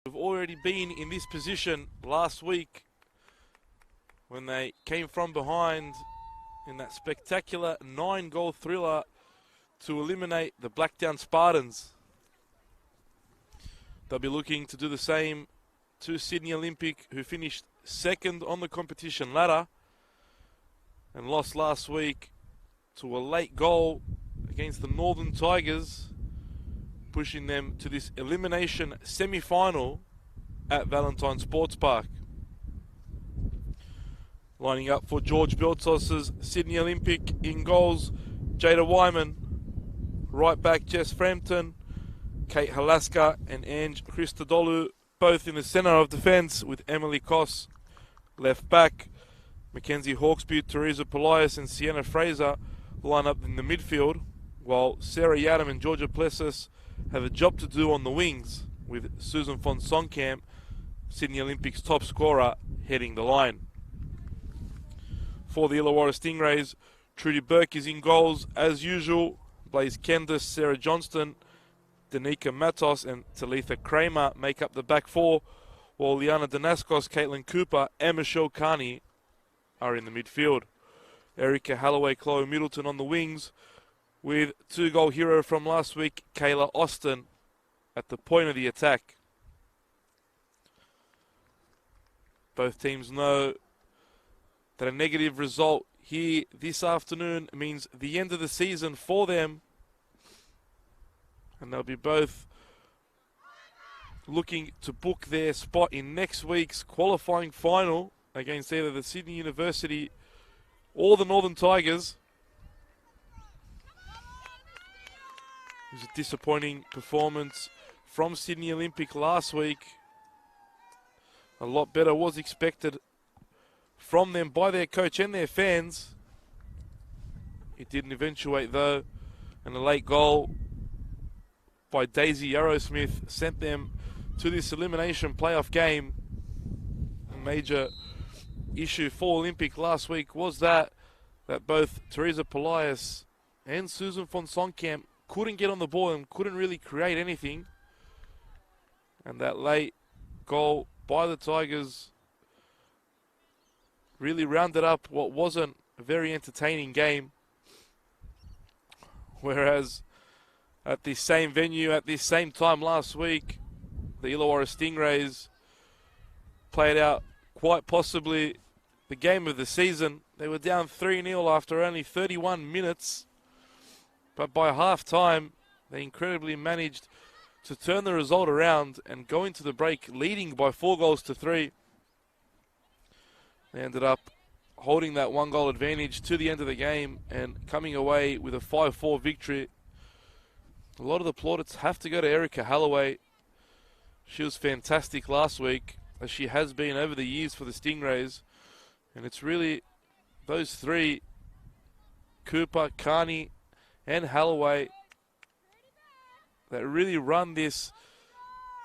have already been in this position last week when they came from behind in that spectacular 9-goal thriller to eliminate the Blackdown Spartans. They'll be looking to do the same to Sydney Olympic, who finished second on the competition ladder and lost last week to a late goal against the Northern Tigers, pushing them to this elimination semi-final at Valentine Sports Park. Lining up for George Beltos' Sydney Olympic in goals, Jada Wyman. Right back, Jess Frampton. Kate Halaska and Ange Christodoulou, both in the centre of defence, with Emily Koss left back. Mackenzie Hawkesby, Teresa Polias and Sienna Fraser line up in the midfield, while Sarah Yadam and Georgia Plessis have a job to do on the wings, with Susan von Sonkamp, Sydney Olympics top scorer, heading the line. For the Illawarra Stingrays, Trudy Burke is in goals as usual. Blaze Kendis, Sarah Johnston, Danica Matos and Talitha Kramer make up the back four, while Liana Danaskos, Caitlin Cooper and Michelle Carney are in the midfield. Erica Holloway, Chloe Middleton on the wings, with 2-goal hero from last week, Kayla Austin, at the point of the attack. Both teams know that a negative result here this afternoon means the end of the season for them, and they'll be both looking to book their spot in next week's qualifying final against either the Sydney University or the Northern Tigers. It was a disappointing performance from Sydney Olympic last week. A lot better was expected from them by their coach and their fans. It didn't eventuate though, and a late goal by Daisy Arrowsmith sent them to this elimination playoff game. A major issue for Olympic last week was that both Teresa Polias and Susan von Sonkamp couldn't get on the ball and couldn't really create anything. And that late goal by the Tigers really rounded up what wasn't a very entertaining game. Whereas at this same venue, at this same time last week, the Illawarra Stingrays played out quite possibly the game of the season. They were down 3-0 after only 31 minutes. But by half-time, they incredibly managed to turn the result around and go into the break leading by 4-3. They ended up holding that 1-goal advantage to the end of the game and coming away with a 5-4 victory. A lot of the plaudits have to go to Erica Holloway. She was fantastic last week, as she has been over the years for the Stingrays. And it's really those three, Cooper, Carney and Holloway, that really run this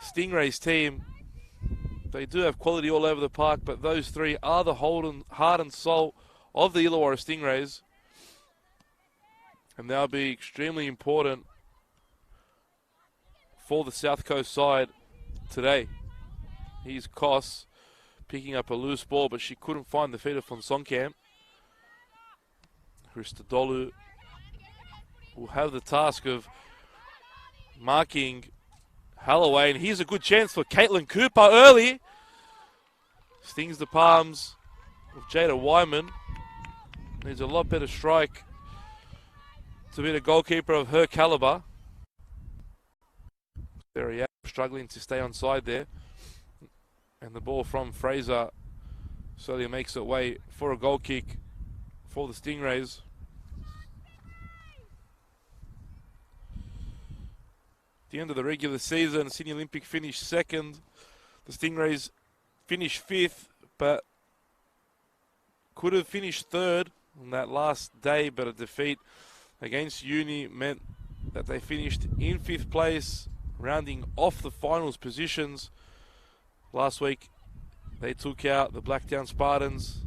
Stingrays team. They do have quality all over the park, but those three are the heart and soul of the Illawarra Stingrays. And they'll be extremely important for the South Coast side today. Here's Koss picking up a loose ball, but she couldn't find the feet of von Sonkamp. Christodoulou will have the task of marking Holloway, and here's a good chance for Caitlin Cooper early. Stings the palms of Jada Wyman. Needs a lot better strike to be the goalkeeper of her calibre. Sarah struggling to stay on side there. And the ball from Fraser slowly makes its way for a goal kick for the Stingrays. At the end of the regular season, Sydney Olympic finished second. The Stingrays finished fifth, but could have finished third on that last day, but a defeat against Uni meant that they finished in fifth place, rounding off the finals positions. Last week, they took out the Blackdown Spartans,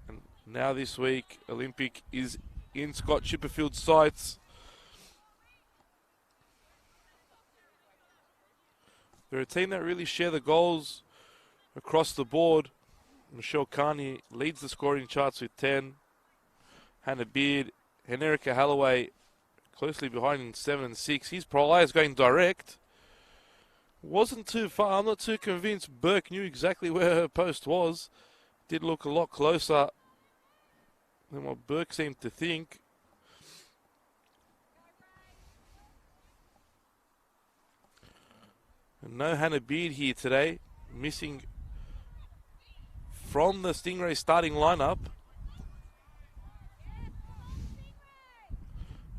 and now this week, Olympic is in Scott Chipperfield's sights. They're a team that really share the goals across the board. Michelle Carney leads the scoring charts with 10. Hannah Beard and Erica Holloway closely behind in 7 and 6. His Polaris going direct. Wasn't too far. I'm not too convinced Burke knew exactly where her post was. Did look a lot closer than what Burke seemed to think. And no Hannah Beard here today. Missing from the Stingrays starting lineup.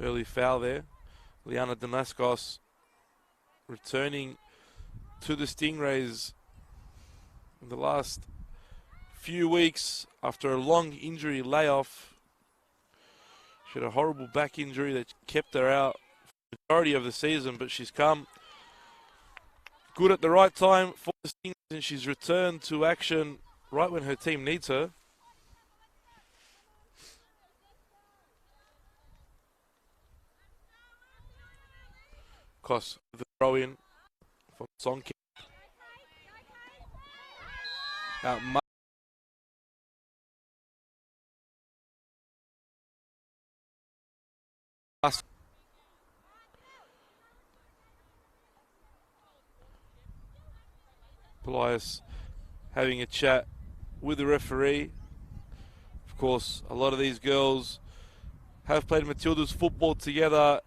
Early foul there. Liana Damaskos returning to the Stingrays in the last few weeks after a long injury layoff. She had a horrible back injury that kept her out for the majority of the season, but she's come good at the right time for the Stingrays, and she's returned to action right when her team needs her. Koss with the throw in from Sonkin. Polias having a chat with the referee. Of course, a lot of these girls have played Matilda's football together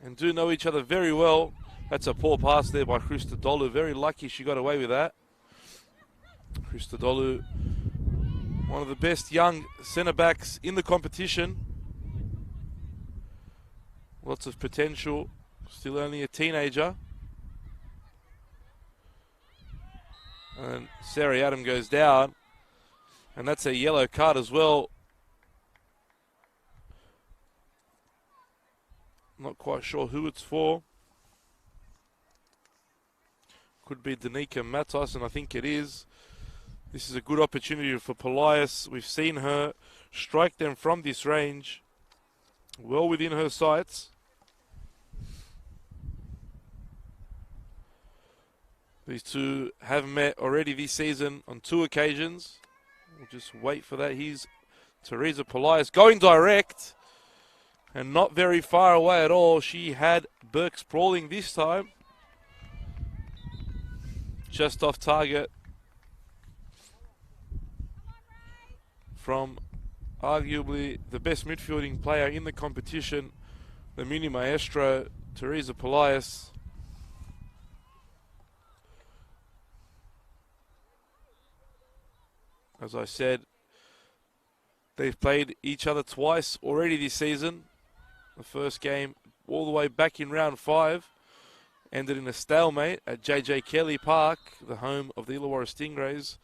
and do know each other very well. That's a poor pass there by Christodoulou. Very lucky she got away with that. Christodoulou, one of the best young centre backs in the competition. Lots of potential. Still only a teenager. And Sarah Adam goes down. And that's a yellow card as well. Not quite sure who it's for. Could be Danica Matos, and I think it is. This is a good opportunity for Polias. We've seen her strike them from this range. Well within her sights. These two have met already this season on 2 occasions. We'll just wait for that. Here's Teresa Polias going direct. And not very far away at all. She had Burke sprawling this time. Just off target from arguably the best midfielding player in the competition, the mini maestro, Teresa Polias. As I said, they've played each other twice already this season. The first game all the way back in round 5 ended in a stalemate at J.J. Kelly Park, the home of the Illawarra Stingrays.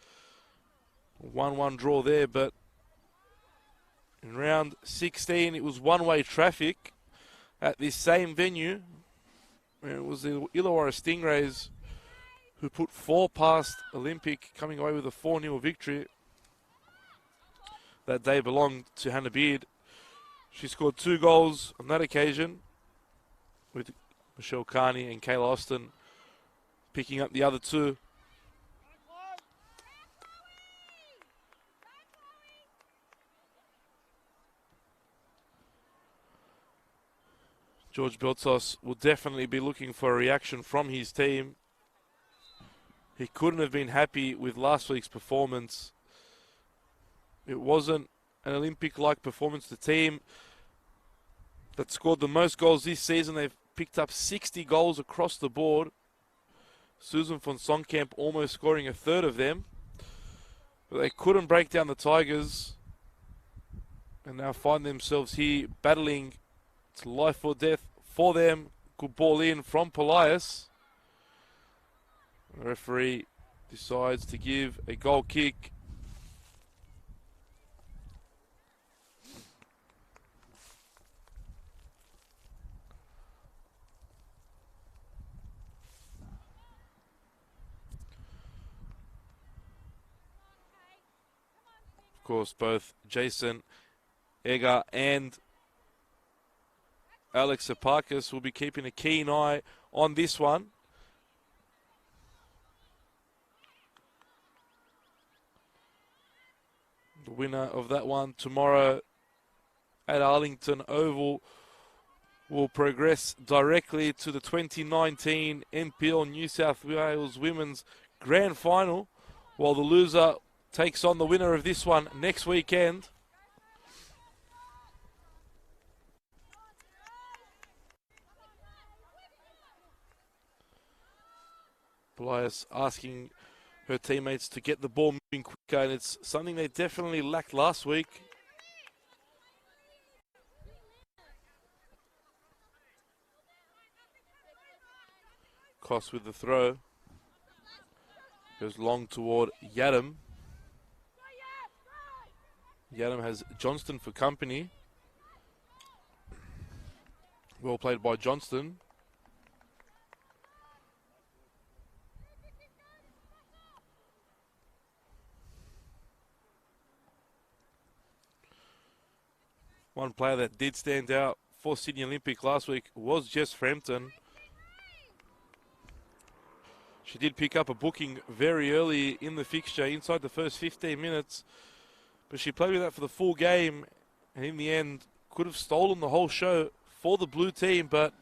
1-1 draw there, but in round 16 it was one-way traffic at this same venue. And it was the Illawarra Stingrays who put 4 past Olympic, coming away with a 4-0 victory. That day belonged to Hannah Beard. She scored 2 goals on that occasion, with Michelle Carney and Kayla Austin picking up the other 2. George Beltos will definitely be looking for a reaction from his team. He couldn't have been happy with last week's performance. It wasn't an Olympic-like performance. The team that scored the most goals this season, they've picked up 60 goals across the board. Susan von Sonkamp almost scoring a third of them. But they couldn't break down the Tigers. And now find themselves here battling. It's life or death for them. Good ball in from Polias. The referee decides to give a goal kick. Of course, both Jason Egger and Alex Apakis will be keeping a keen eye on this one. The winner of that one tomorrow at Arlington Oval will progress directly to the 2019 NPL New South Wales Women's Grand Final, while the loser takes on the winner of this one next weekend. Polias asking her teammates to get the ball moving quicker, and it's something they definitely lacked last week. Koss with the throw. Goes long toward Yadam. Yadam has Johnston for company. Well played by Johnston. One player that did stand out for Sydney Olympic last week was Jess Frampton. She did pick up a booking very early in the fixture, inside the first 15 minutes. But she played with that for the full game, and in the end could have stolen the whole show for the blue team, but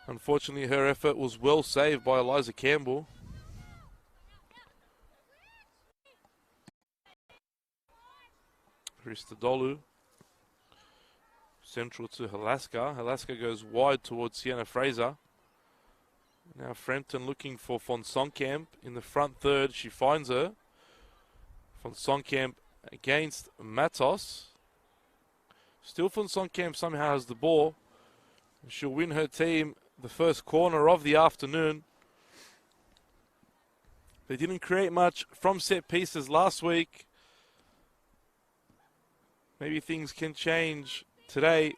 unfortunately her effort was well saved by Eliza Campbell. Christodoulou. Central to Halaska. Halaska goes wide towards Sienna Fraser. Now Frampton looking for Von Sonkamp in the front third. She finds her. Von Sonkamp against Matos. Still Von Sonkamp somehow has the ball. She'll win her team the first corner of the afternoon. They didn't create much from set pieces last week. Maybe things can change today.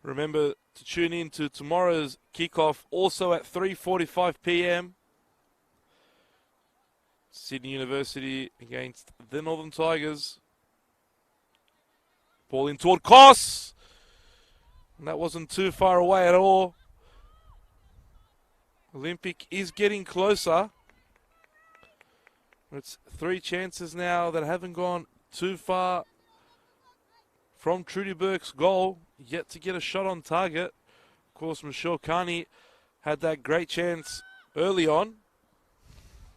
Remember to tune in to tomorrow's kickoff, also at 3:45 p.m. Sydney University against the Northern Tigers. Ball in toward Koss. And that wasn't too far away at all. Olympic is getting closer. It's 3 chances now that haven't gone too far from Trudy Burke's goal, yet to get a shot on target. Of course, Michelle Carney had that great chance early on.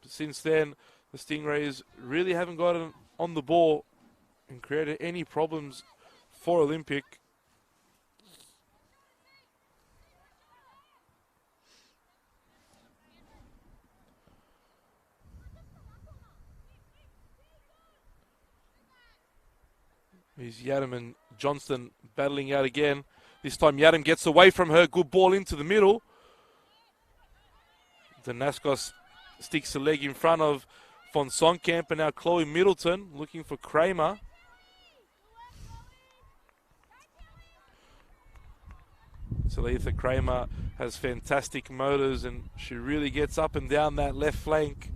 But since then, the Stingrays really haven't gotten on the ball and created any problems for Olympic. Here's Yadam and Johnston battling out again. This time Yadam gets away from her. Good ball into the middle. Danaskos sticks a leg in front of Von Sonkamp, and now Chloe Middleton looking for Kramer. Talitha Kramer has fantastic motors, and she really gets up and down that left flank.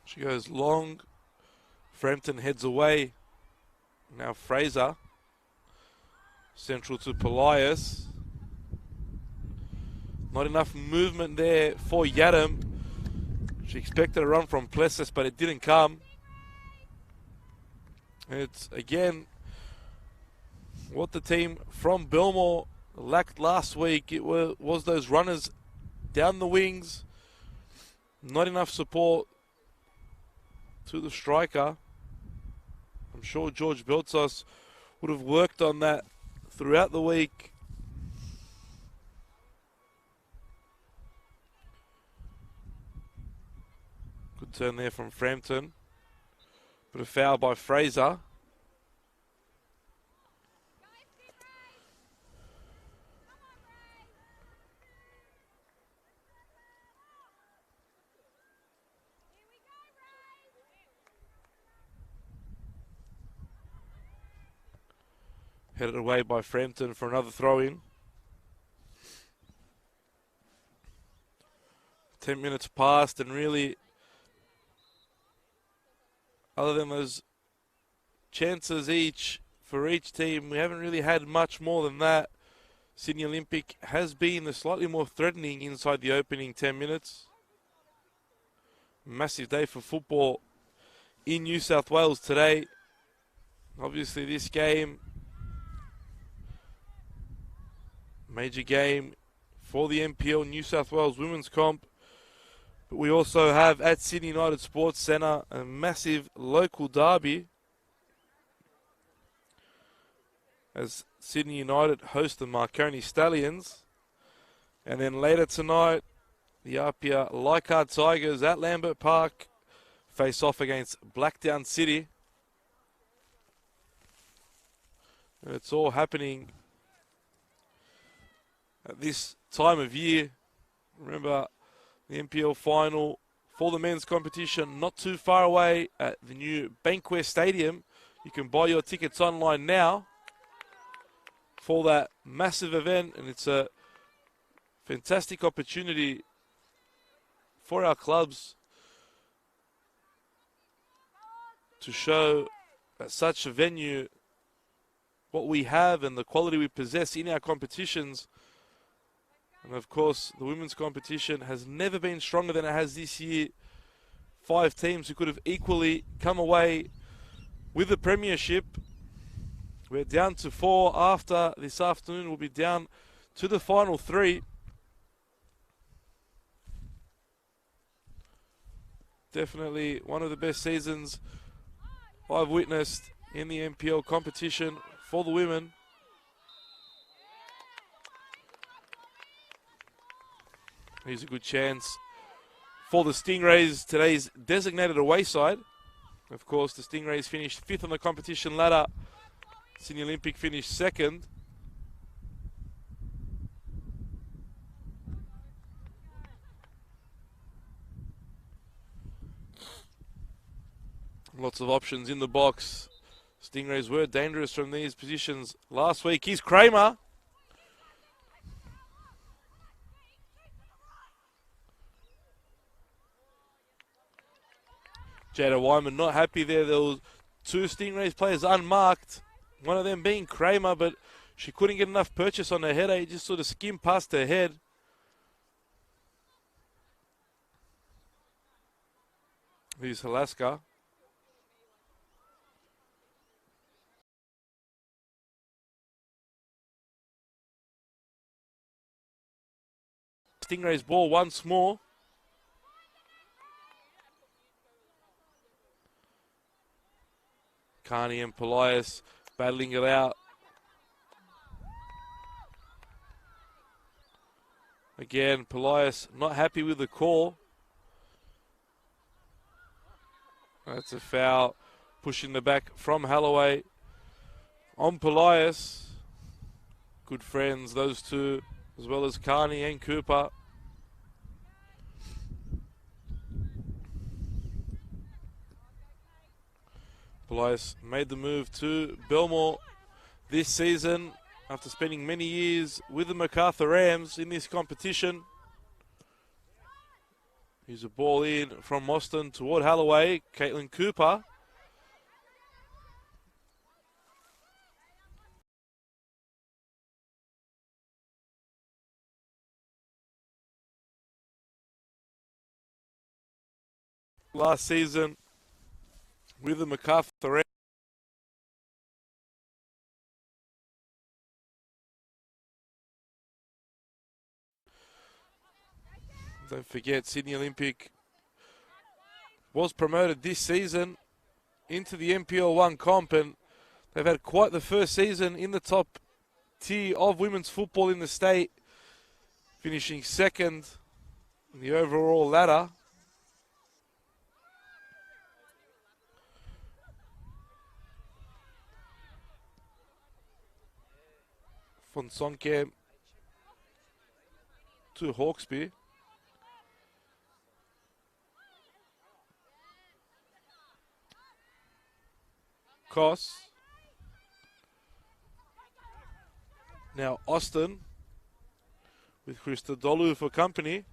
She goes long. Frampton heads away. Now Fraser. Central to Polias. Not enough movement there for Yadam. She expected a run from Plessis, but it didn't come. It's again what the team from Belmore lacked last week. It was those runners down the wings. Not enough support to the striker. I'm sure George Beltsos would have worked on that throughout the week. Good turn there from Frampton. But a foul by Fraser. Headed away by Frampton for another throw-in. 10 minutes passed, and really, other than those chances each for each team, we haven't really had much more than that. Sydney Olympic has been the slightly more threatening inside the opening 10 minutes. Massive day for football in New South Wales today. Obviously this game, major game for the NPL New South Wales Women's Comp. But we also have at Sydney United Sports Centre a massive local derby as Sydney United host the Marconi Stallions. And then later tonight, the Apia Leichhardt Tigers at Lambert Park face off against Blackdown City. And it's all happening at this time of year. Remember, the NPL final for the men's competition not too far away at the new Bankware Stadium. You can buy your tickets online now for that massive event, and it's a fantastic opportunity for our clubs to show at such a venue what we have and the quality we possess in our competitions. And of course, the women's competition has never been stronger than it has this year. 5 teams who could have equally come away with the premiership. We're down to 4 after this afternoon. We'll be down to the final 3. Definitely one of the best seasons I've witnessed in the NPL competition for the women. Here's a good chance for the Stingrays, today's designated away side. Of course, the Stingrays finished 5th on the competition ladder. Sydney Olympic finished 2nd. Lots of options in the box. Stingrays were dangerous from these positions last week. Here's Kramer. Jada Wyman not happy there. There was 2 Stingrays players unmarked. One of them being Kramer, but she couldn't get enough purchase on her header. He just sort of skimmed past her head. Here's Halaska. Stingrays ball once more. Carney and Polias battling it out. Again, Polias not happy with the call. That's a foul. Pushing the back from Holloway on Polias. Good friends, those two, as well as Carney and Cooper. Polias made the move to Belmore this season after spending many years with the MacArthur Rams in this competition. Here's a ball in from Mostyn toward Holloway. Caitlin Cooper. Last season with the MacArthur Rams. Don't forget, Sydney Olympic was promoted this season into the NPL 1 comp, and they've had quite the first season in the top tier of women's football in the state, finishing 2nd in the overall ladder. Von Sonkamp to Hawkesby. Koss. Now Austin with Krista Dolu for company.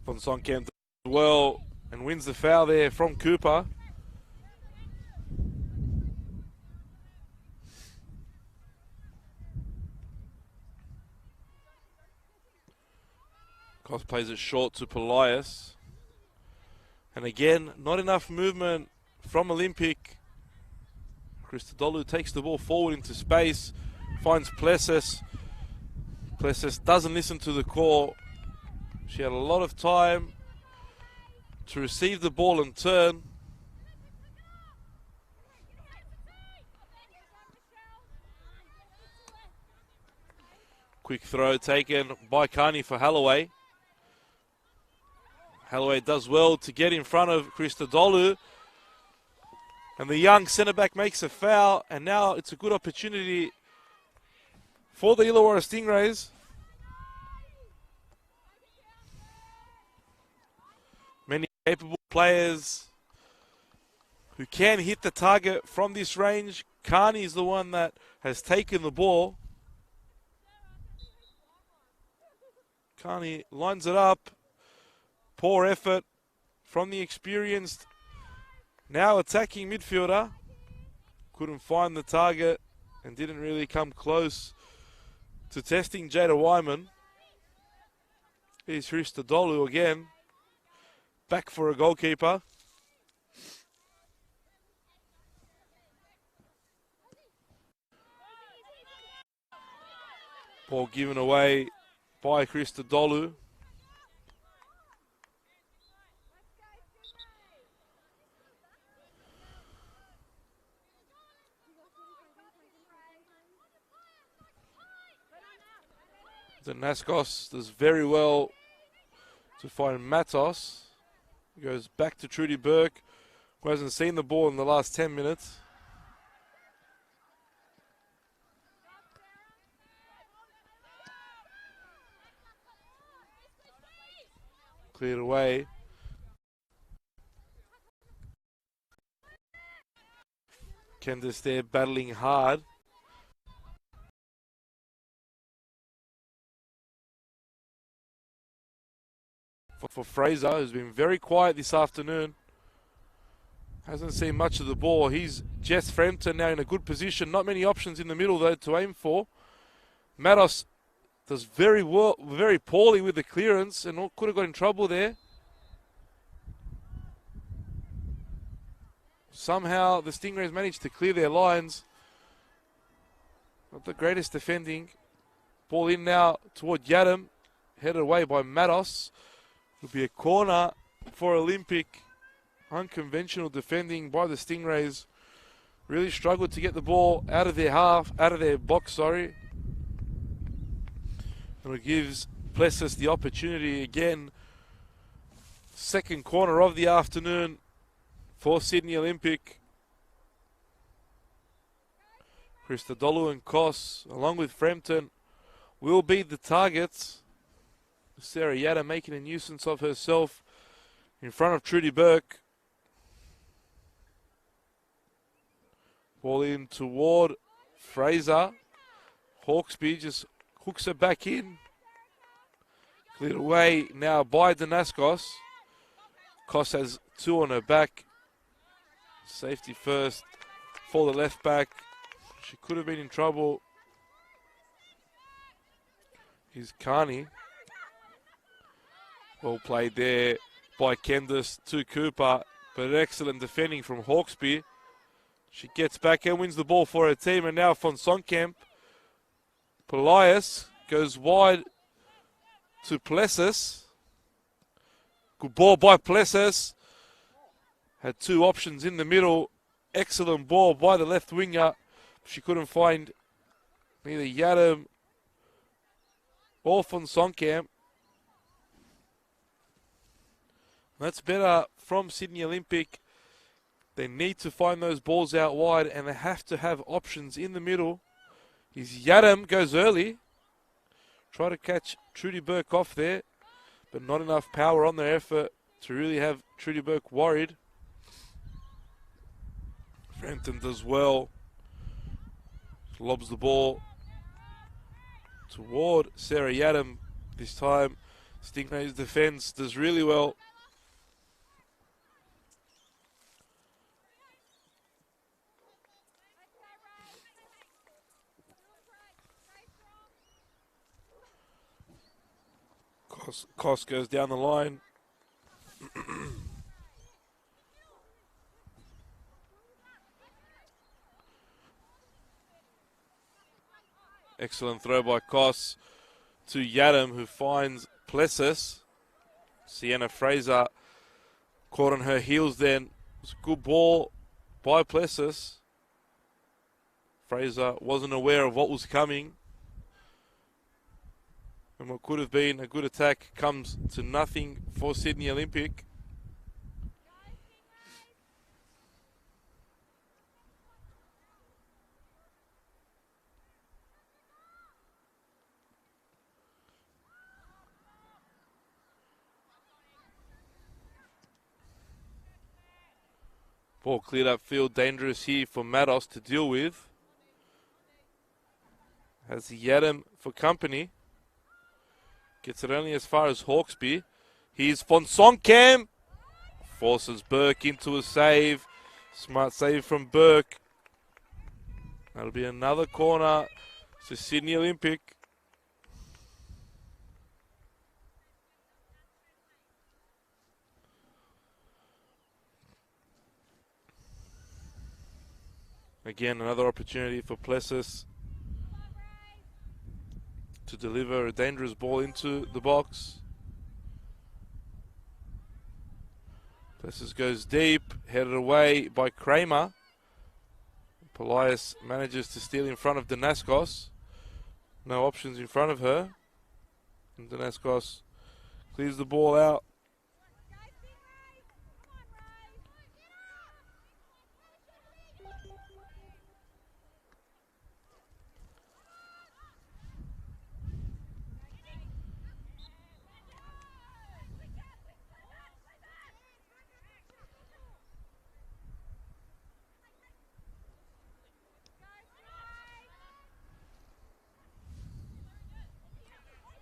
Von Sonkamp does well and wins the foul there from Cooper. Koss plays it short to Polias. And again, not enough movement from Olympic. Christodoulou takes the ball forward into space, finds Plessis. Plessis doesn't listen to the call. She had a lot of time to receive the ball and turn. Quick throw taken by Carney for Holloway. Holloway does well to get in front of Christodoulou. And the young centre-back makes a foul, and now it's a good opportunity for the Illawarra Stingrays. Many capable players who can hit the target from this range. Carney is the one that has taken the ball. Carney lines it up. Poor effort from the experienced, now attacking midfielder. Couldn't find the target and didn't really come close to testing Jada Wyman. Here's Christodoulou again. Back for a goalkeeper. Ball given away by Christodoulou. Naskos does very well to find Matos. Goes back to Trudy Burke, who hasn't seen the ball in the last 10 minutes. Cleared away. Kendis there battling hard. For Fraser, who's been very quiet this afternoon. Hasn't seen much of the ball. He's Jess Frampton now in a good position. Not many options in the middle though to aim for. Matos does very poorly with the clearance and could have got in trouble there. Somehow the Stingrays managed to clear their lines. Not the greatest defending. Ball in now toward Yadam. Headed away by Matos. It'll be a corner for Olympic. Unconventional defending by the Stingrays. Really struggled to get the ball out of their box, sorry. And it gives Plessis the opportunity again. Second corner of the afternoon for Sydney Olympic. Christodoulou and Koss, along with Frampton, will be the targets. Sarah Yatta making a nuisance of herself in front of Trudy Burke. Ball in toward Fraser. Hawkesby just hooks it back in. Cleared away now by Danaskos. Koss has two on her back. Safety first for the left back. She could have been in trouble. Here's Carney. Well played there by Kendis to Cooper, but excellent defending from Hawkesby. She gets back and wins the ball for her team, and now von Sonkamp. Polias goes wide to Plessis. Good ball by Plessis. Had two options in the middle. Excellent ball by the left winger. She couldn't find neither Yadam or von Sonkamp. That's better from Sydney Olympic. They need to find those balls out wide, and they have to have options in the middle. His Yadam goes early. Try to catch Trudy Burke off there, but not enough power on their effort to really have Trudy Burke worried. Frampton does well. Lobs the ball toward Sarah Yadam. This time, Stingrays defense does really well. Koss goes down the line. Excellent throw by Koss to Yadam, who finds Plessis. Sienna Fraser caught on her heels then. It was a good ball by Plessis. Fraser wasn't aware of what was coming. And what could have been a good attack comes to nothing for Sydney Olympic. Ball cleared upfield, dangerous here for Matos to deal with. Has Yadam for company. Gets it only as far as Hawkesby. Here's Fonsoncam. Forces Burke into a save. Smart save from Burke. That'll be another corner to Sydney Olympic. Again, another opportunity for Plessis to deliver a dangerous ball into the box. Plessis goes deep, headed away by Kramer. Polias manages to steal in front of Danaskos. No options in front of her. And Danaskos clears the ball out.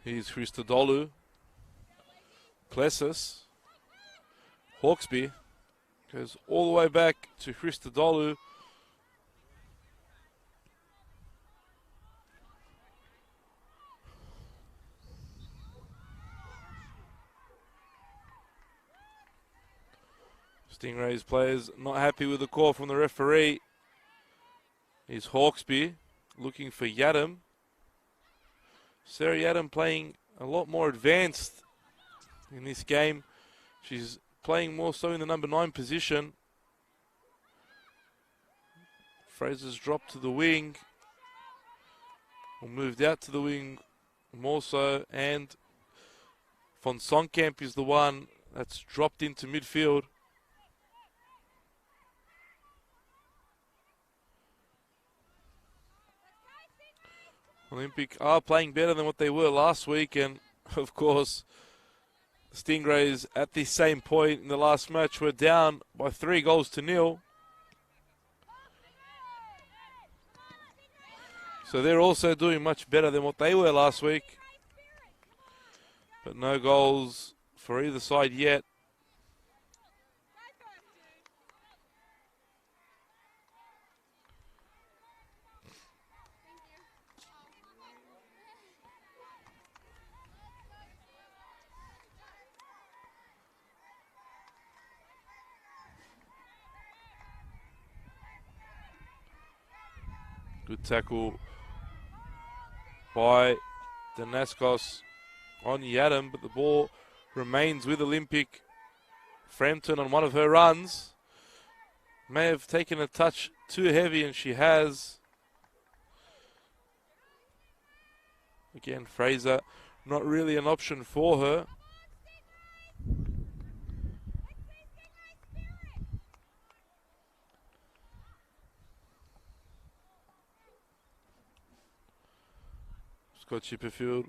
Here's Christodoulou. Plessis. Hawkesby goes all the way back to Christodoulou. Stingrays players not happy with the call from the referee. Here's Hawkesby looking for Yadam. Sarah Yadam playing a lot more advanced in this game. She's playing more so in the number 9 position. Fraser's dropped to the wing, or moved out to the wing more so, and Fonsoncamp is the one that's dropped into midfield. Olympic are playing better than what they were last week, and of course the Stingrays at this same point in the last match were down by 3-0. So they're also doing much better than what they were last week, but no goals for either side yet. Good tackle by Danaskos on Yadam, but the ball remains with Olympic. Frampton on one of her runs may have taken a touch too heavy, and she has. Again, Fraser not really an option for her. Scott Chipperfield,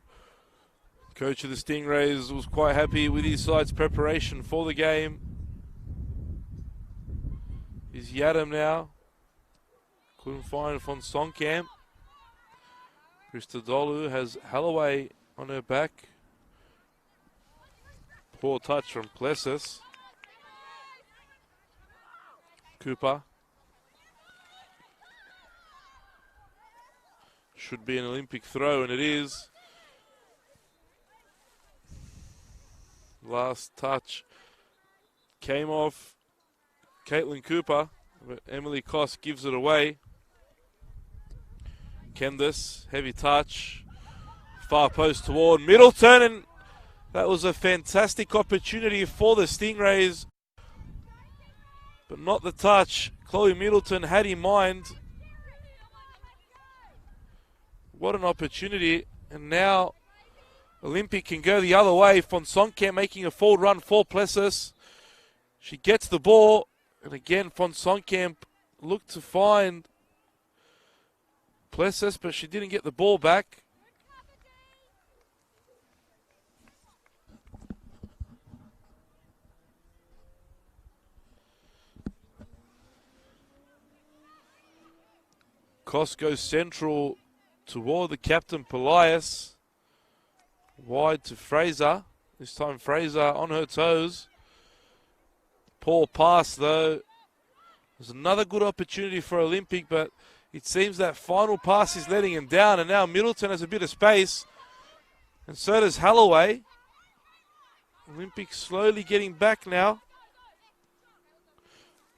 coach of the Stingrays, was quite happy with his side's preparation for the game. Is Yadam now. Couldn't find Fonsoncamp. Christodoulou has Holloway on her back. Poor touch from Plessis. Cooper. Should be an Olympic throw, and it is. Last touch came off Caitlin Cooper, but Emily Koss gives it away. Kendis, heavy touch. Far post toward Middleton, and that was a fantastic opportunity for the Stingrays, but not the touch Chloe Middleton had in mind. What an opportunity, and now Olympic can go the other way. Fonsonke making a forward run for Plessis. She gets the ball, and again Fonsonke looked to find Plessis, but she didn't get the ball back. Koss goes central toward the captain Polias. Wide to Fraser. This time Fraser on her toes. Poor pass though. There's another good opportunity for Olympic, but it seems that final pass is letting him down, and now Middleton has a bit of space, and so does Holloway. Olympic slowly getting back now.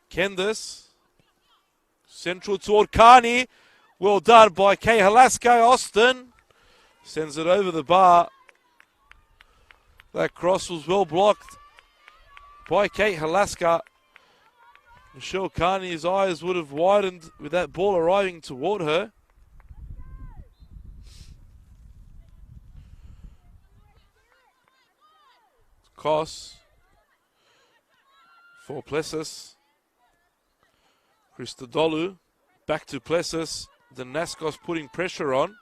Kendis. Central toward Carney. Well done by Kay Halaska. Austin sends it over the bar. That cross was well blocked by Kate Halaska. Michelle Carney's eyes would have widened with that ball arriving toward her. Koss for Plessis. Christodoulou back to Plessis. The Naskos putting pressure on.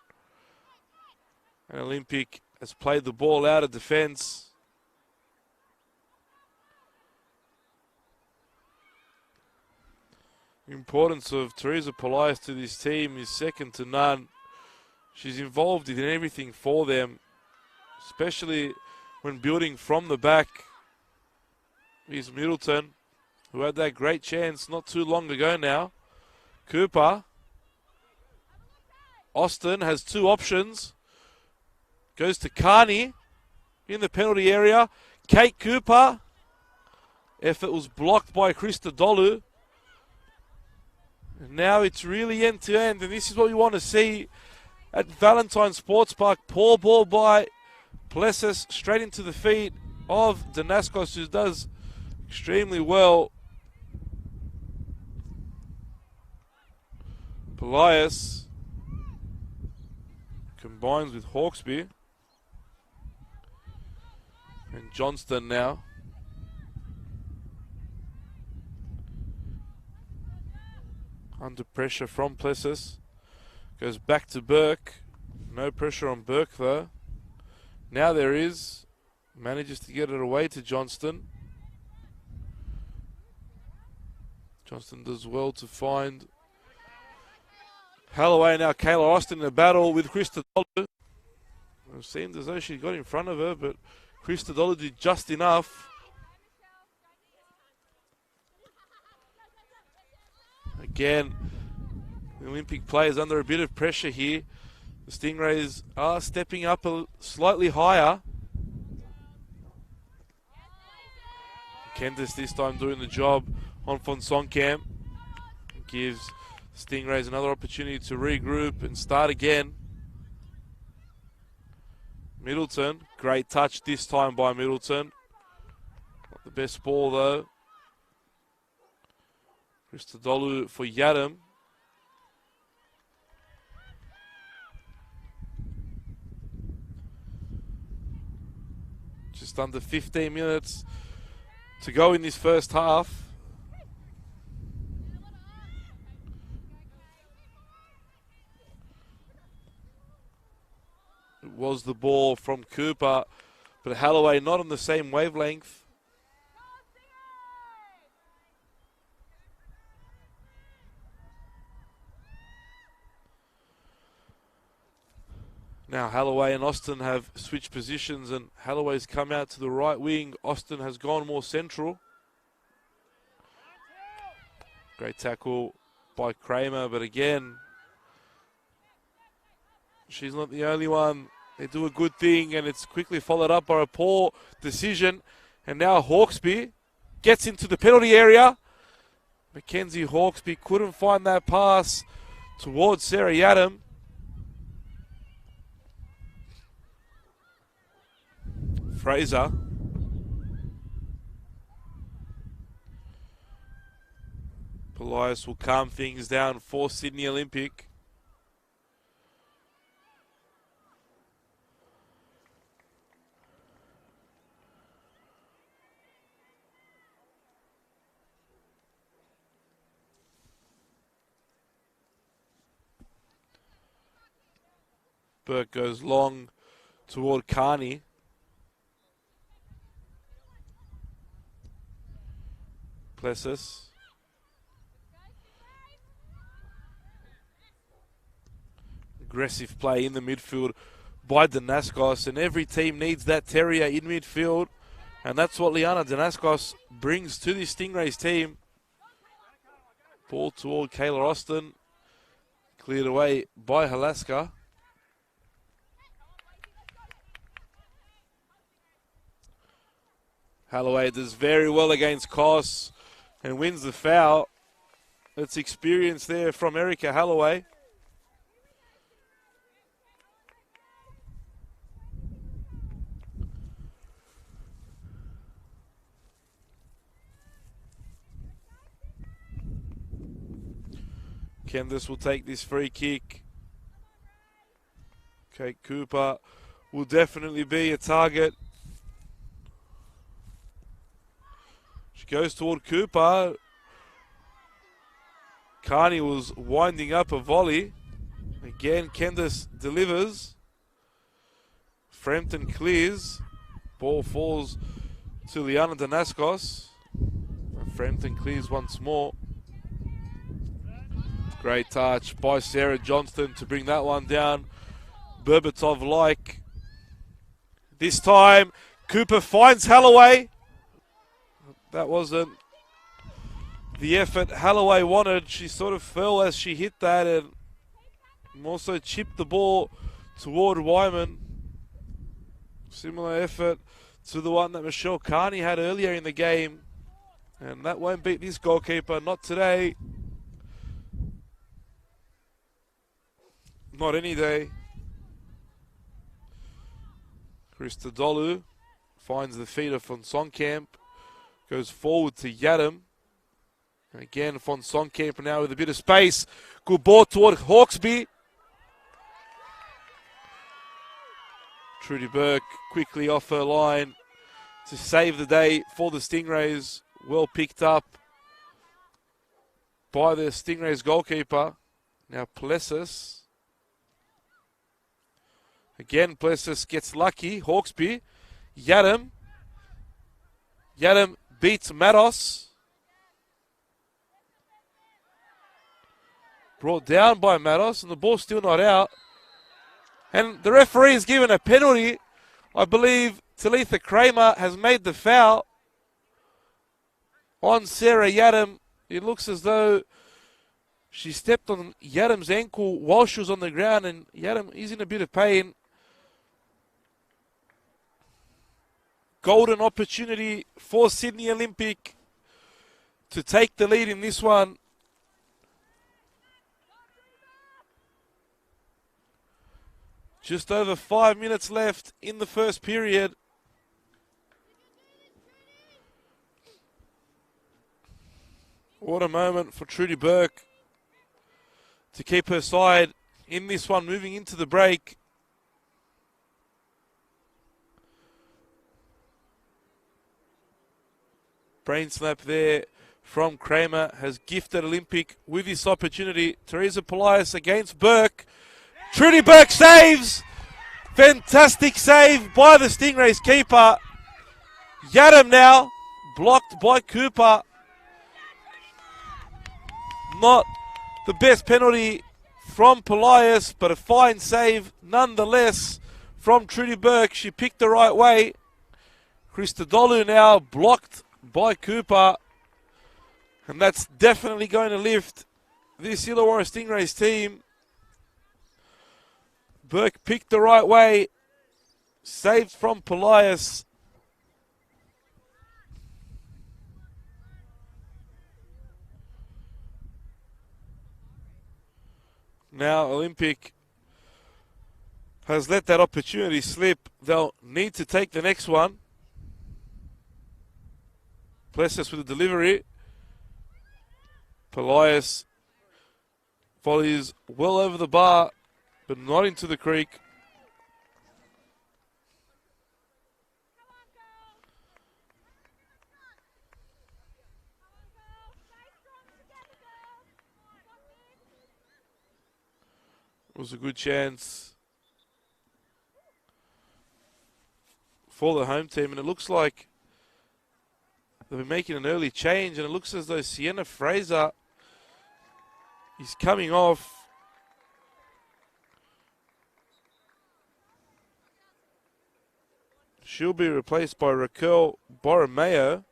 And Olympic has played the ball out of defence. The importance of Teresa Polias to this team is second to none. She's involved in everything for them, especially when building from the back. Here's Middleton, who had that great chance not too long ago now. Cooper. Austin has two options. Goes to Carney in the penalty area. Kate Cooper. Effort was blocked by Christodoulou. And now it's really end-to-end, and this is what we want to see at Valentine Sports Park. Poor ball by Plessis straight into the feet of Danaskos, who does extremely well. Polias combines with Hawkesby. And Johnston now. Under pressure from Plessis. Goes back to Burke. No pressure on Burke though. Now there is. Manages to get it away to Johnston. Johnston does well to find Holloway. Now Kayla Austin in a battle with Christodoulou. It seemed as though she got in front of her, but Christodoulou did just enough. Again, the Olympic players under a bit of pressure here. The Stingrays are stepping up slightly higher. Kendis this time doing the job on Fonsonkamp. Gives Stingrays another opportunity to regroup and start again. Middleton, great touch this time by Middleton. Not the best ball though. Christodoulou for Yadam. Just under 15 minutes to go in this first half. It was the ball from Cooper, but Holloway not on the same wavelength. Now Holloway and Austin have switched positions, and Holloway's come out to the right wing. Austin has gone more central. Great tackle by Kramer, but again, she's not the only one. They do a good thing, and it's quickly followed up by a poor decision. And now Hawkesby gets into the penalty area. Mackenzie Hawkesby couldn't find that pass towards Sarah Yadam. Fraser. Polias will calm things down for Sydney Olympic. Burke goes long toward Carney. Plessis. Aggressive play in the midfield by Danaskos, and every team needs that terrier in midfield, and that's what Liana Danaskos brings to the Stingrays team. Ball toward Kayla Austin, cleared away by Halaska. Holloway does very well against Koss and wins the foul. It's experience there from Erica Holloway. Kendis will take this free kick. Kate Cooper will definitely be a target. She goes toward Cooper. Carney was winding up a volley. Again, Kendis delivers. Frampton clears. Ball falls to Liana Danaskos. Frampton clears once more. Great touch by Sarah Johnston to bring that one down. Berbatov-like. This time, Cooper finds Holloway. That wasn't the effort Holloway wanted. She sort of fell as she hit that and also chipped the ball toward Wyman. Similar effort to the one that Michelle Carney had earlier in the game. And that won't beat this goalkeeper, not today. Not any day. Krista Dolu finds the feet of von Sonkamp. Goes forward to Yadam. And again, von Sonkamp now with a bit of space. Good ball toward Hawkesby. Trudy Burke quickly off her line to save the day for the Stingrays. Well picked up by the Stingrays goalkeeper. Now Plessis. Again, Plessis gets lucky. Hawkesby. Yadam. Yadam beats Matos. Brought down by Matos, and the ball's still not out. And the referee has given a penalty. I believe Talitha Kramer has made the foul on Sarah Yadam. It looks as though she stepped on Yadam's ankle while she was on the ground, and Yadam is in a bit of pain. Golden opportunity for Sydney Olympic to take the lead in this one. Just over 5 minutes left in the first period. What a moment for Trudy Burke to keep her side in this one moving into the break. Brain slap there from Kramer has gifted Olympic with this opportunity. Teresa Polias against Burke. Trudy Burke saves. Fantastic save by the Stingrays keeper. Yadam now blocked by Cooper. Not the best penalty from Polias, but a fine save nonetheless from Trudy Burke. She picked the right way. Christodoulou now blocked by Cooper. And that's definitely going to lift this Illawarra Stingrays team. Burke picked the right way. Saved from Polias. Now Olympic has let that opportunity slip. They'll need to take the next one. Plessis with the delivery. Polias volleys well over the bar, but not into the creek. It was a good chance for the home team, and it looks like they'll be making an early change, and it looks as though Sienna Fraser is coming off. She'll be replaced by Raquel Borromeo.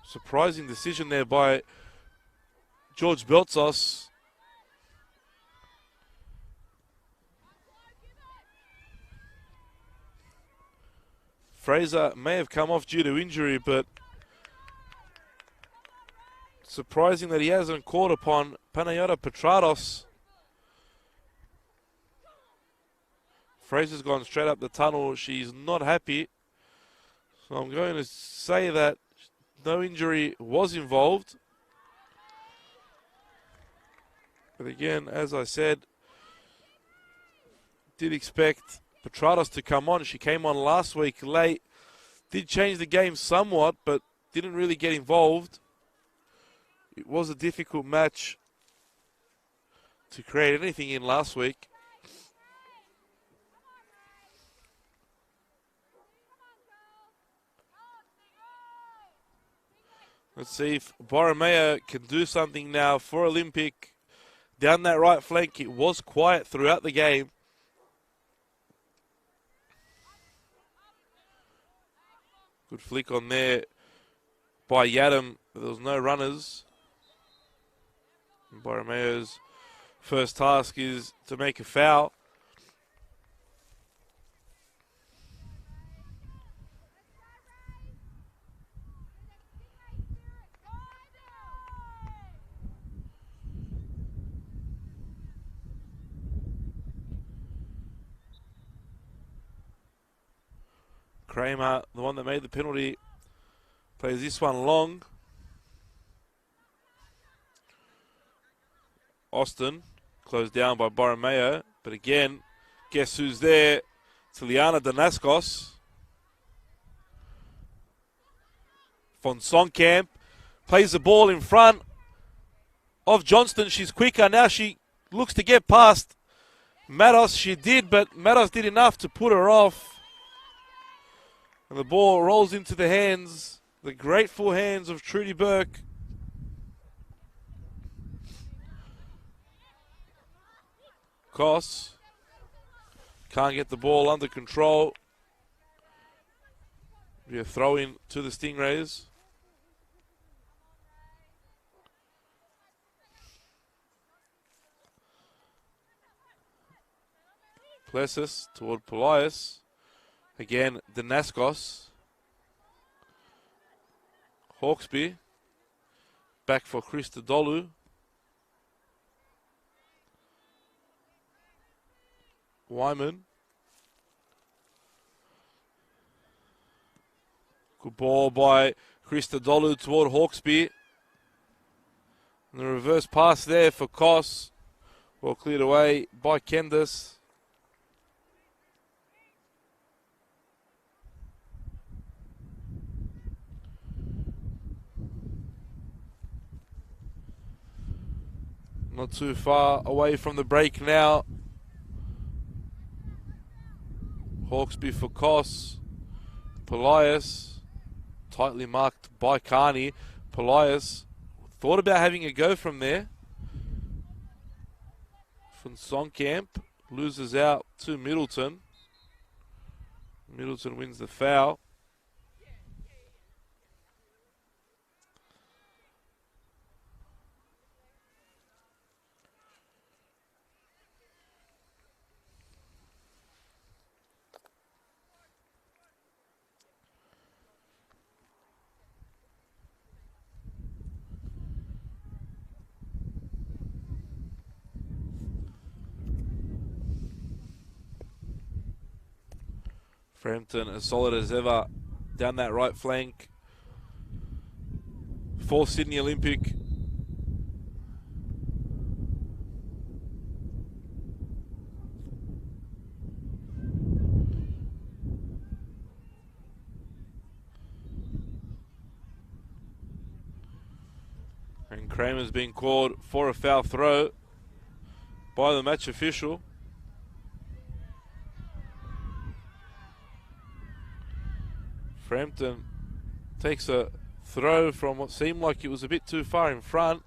Surprising decision there by George Beltsos. Fraser may have come off due to injury, but surprising that he hasn't caught upon Panayota Petrados. Fraser's gone straight up the tunnel. She's not happy. So I'm going to say that no injury was involved. But again, as I said, did expect Petrados to come on. She came on last week late. Did change the game somewhat, but didn't really get involved. It was a difficult match to create anything in last week. Let's see if Borromeo can do something now for Olympic. Down that right flank, it was quiet throughout the game. Good flick on there by Yadam. There was no runners. And Borromeo's first task is to make a foul. Kramer, the one that made the penalty, plays this one long. Austin, closed down by Borromeo, but again, guess who's there? It's Liana Danascos. Von Sonkamp plays the ball in front of Johnston. She's quicker. Now she looks to get past Matos. She did, but Matos did enough to put her off. And the ball rolls into the hands, the grateful hands of Trudy Burke. Koss can't get the ball under control. Be a throw in to the Stingrays. Plessis toward Polias. Again, Danascos. Hawksby. Back for Christodoulou. Wyman. Good ball by Christodoulou toward Hawksby. And the reverse pass there for Koss. Well cleared away by Kendis. Not too far away from the break now. Hawksby for Koss. Polias. Tightly marked by Carney. Polias thought about having a go from there. Von Sonkamp loses out to Middleton. Middleton wins the foul. Frampton as solid as ever down that right flank for Sydney Olympic. And Kramer's been called for a foul throw by the match official. Frampton takes a throw from what seemed like it was a bit too far in front.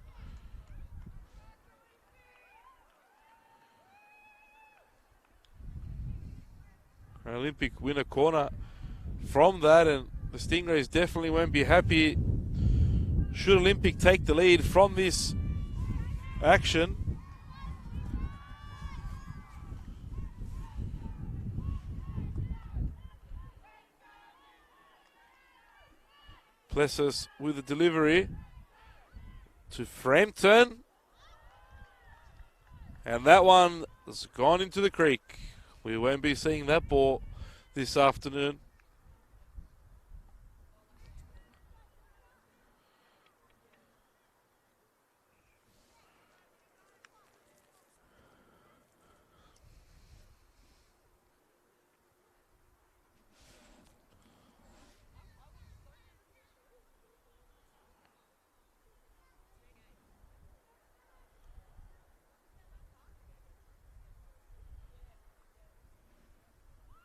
Olympic win a corner from that, and the Stingrays definitely won't be happy should Olympic take the lead from this action. Plessis with the delivery to Frampton. And that one has gone into the creek. We won't be seeing that ball this afternoon.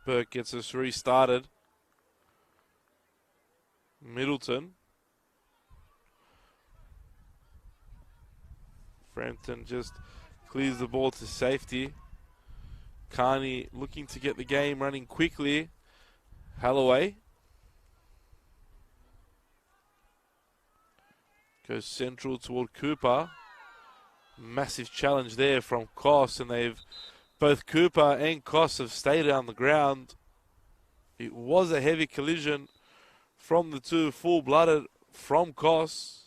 Burke gets us restarted. Middleton. Frampton just clears the ball to safety. Carney looking to get the game running quickly. Holloway goes central toward Cooper. Massive challenge there from Koss, and both Cooper and Koss have stayed on the ground. It was a heavy collision from the two, full-blooded from Koss.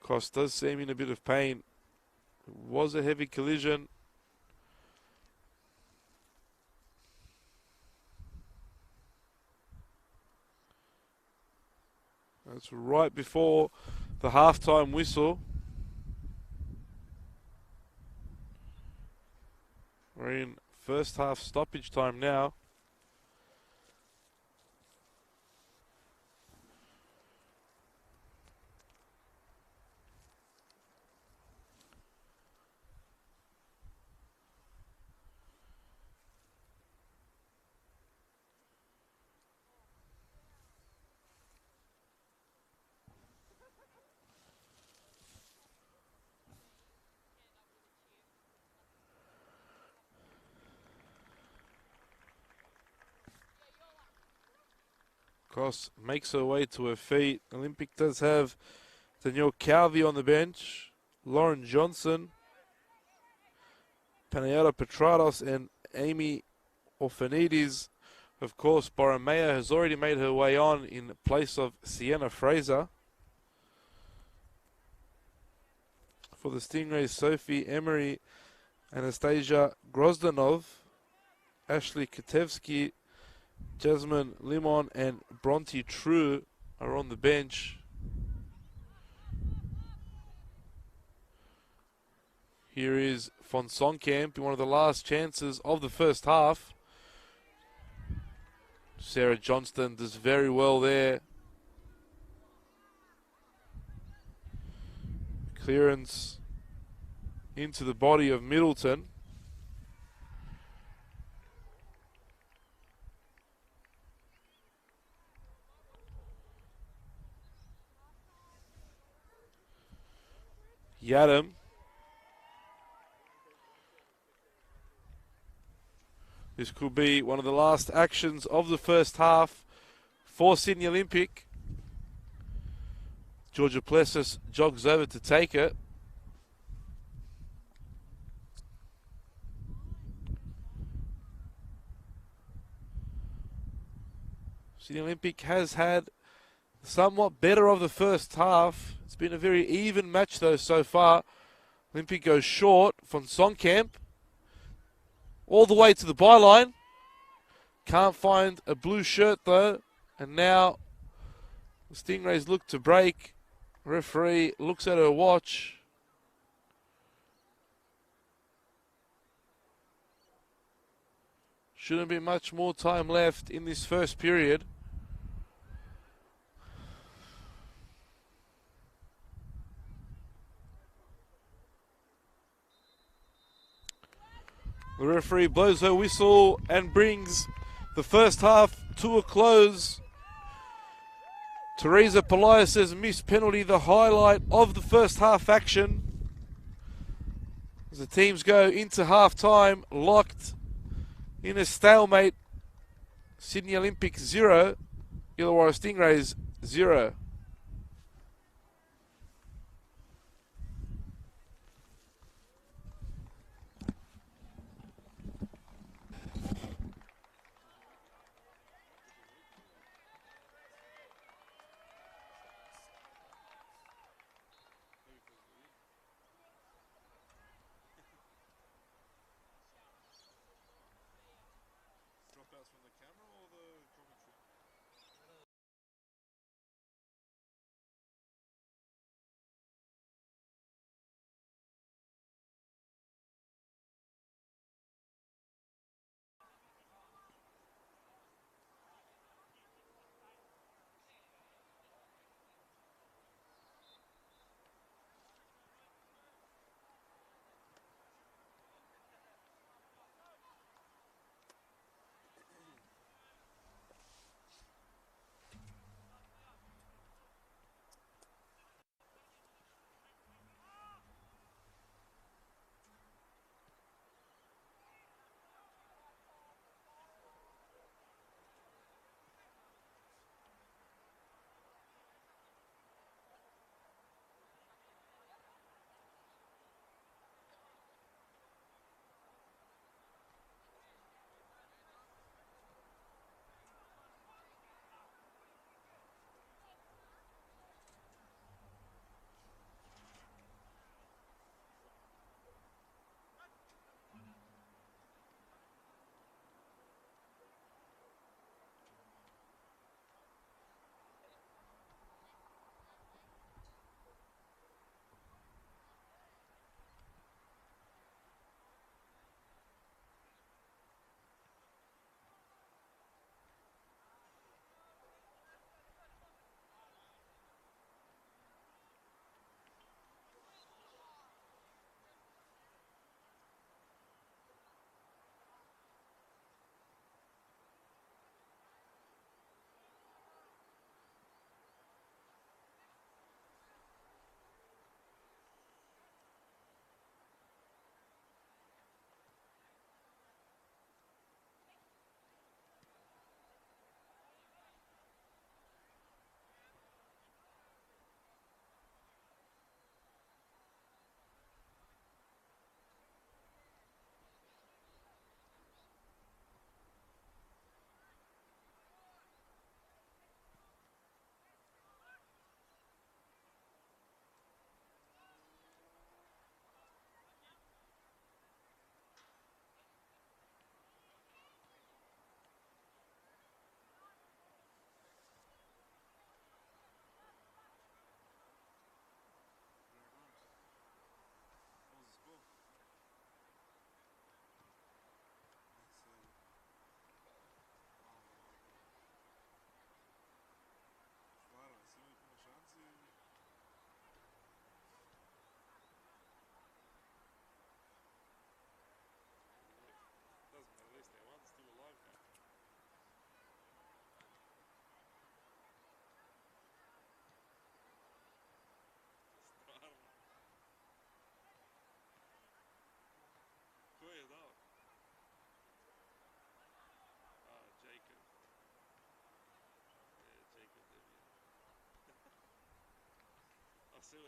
Koss does seem in a bit of pain. It was a heavy collision. That's right before the halftime whistle. We're in first half stoppage time now. Koss makes her way to her feet. Olympic does have Danielle Calvi on the bench, Lauren Johnson, Panayota Petrados, and Amy Orphanides. Of course, Borromeo has already made her way on in place of Sienna Fraser. For the Stingrays, Sophie Emery, Anastasia Grozdanov, Ashley Katevsky, Jasmine Limon, and Bronte True are on the bench. Here is Von Sonkamp in one of the last chances of the first half. Sarah Johnston does very well there. Clearance into the body of Middleton. Yadam. This could be one of the last actions of the first half for Sydney Olympic. Georgia Plessis jogs over to take it. Sydney Olympic has had somewhat better of the first half. It's been a very even match though so far. Olympic goes short from Sonkamp. All the way to the byline. Can't find a blue shirt though. And now the Stingrays look to break. Referee looks at her watch. Shouldn't be much more time left in this first period. The referee blows her whistle and brings the first half to a close. Teresa Polias' missed penalty, the highlight of the first half action. As the teams go into half time, locked in a stalemate. Sydney Olympic 0, Illawarra Stingrays 0.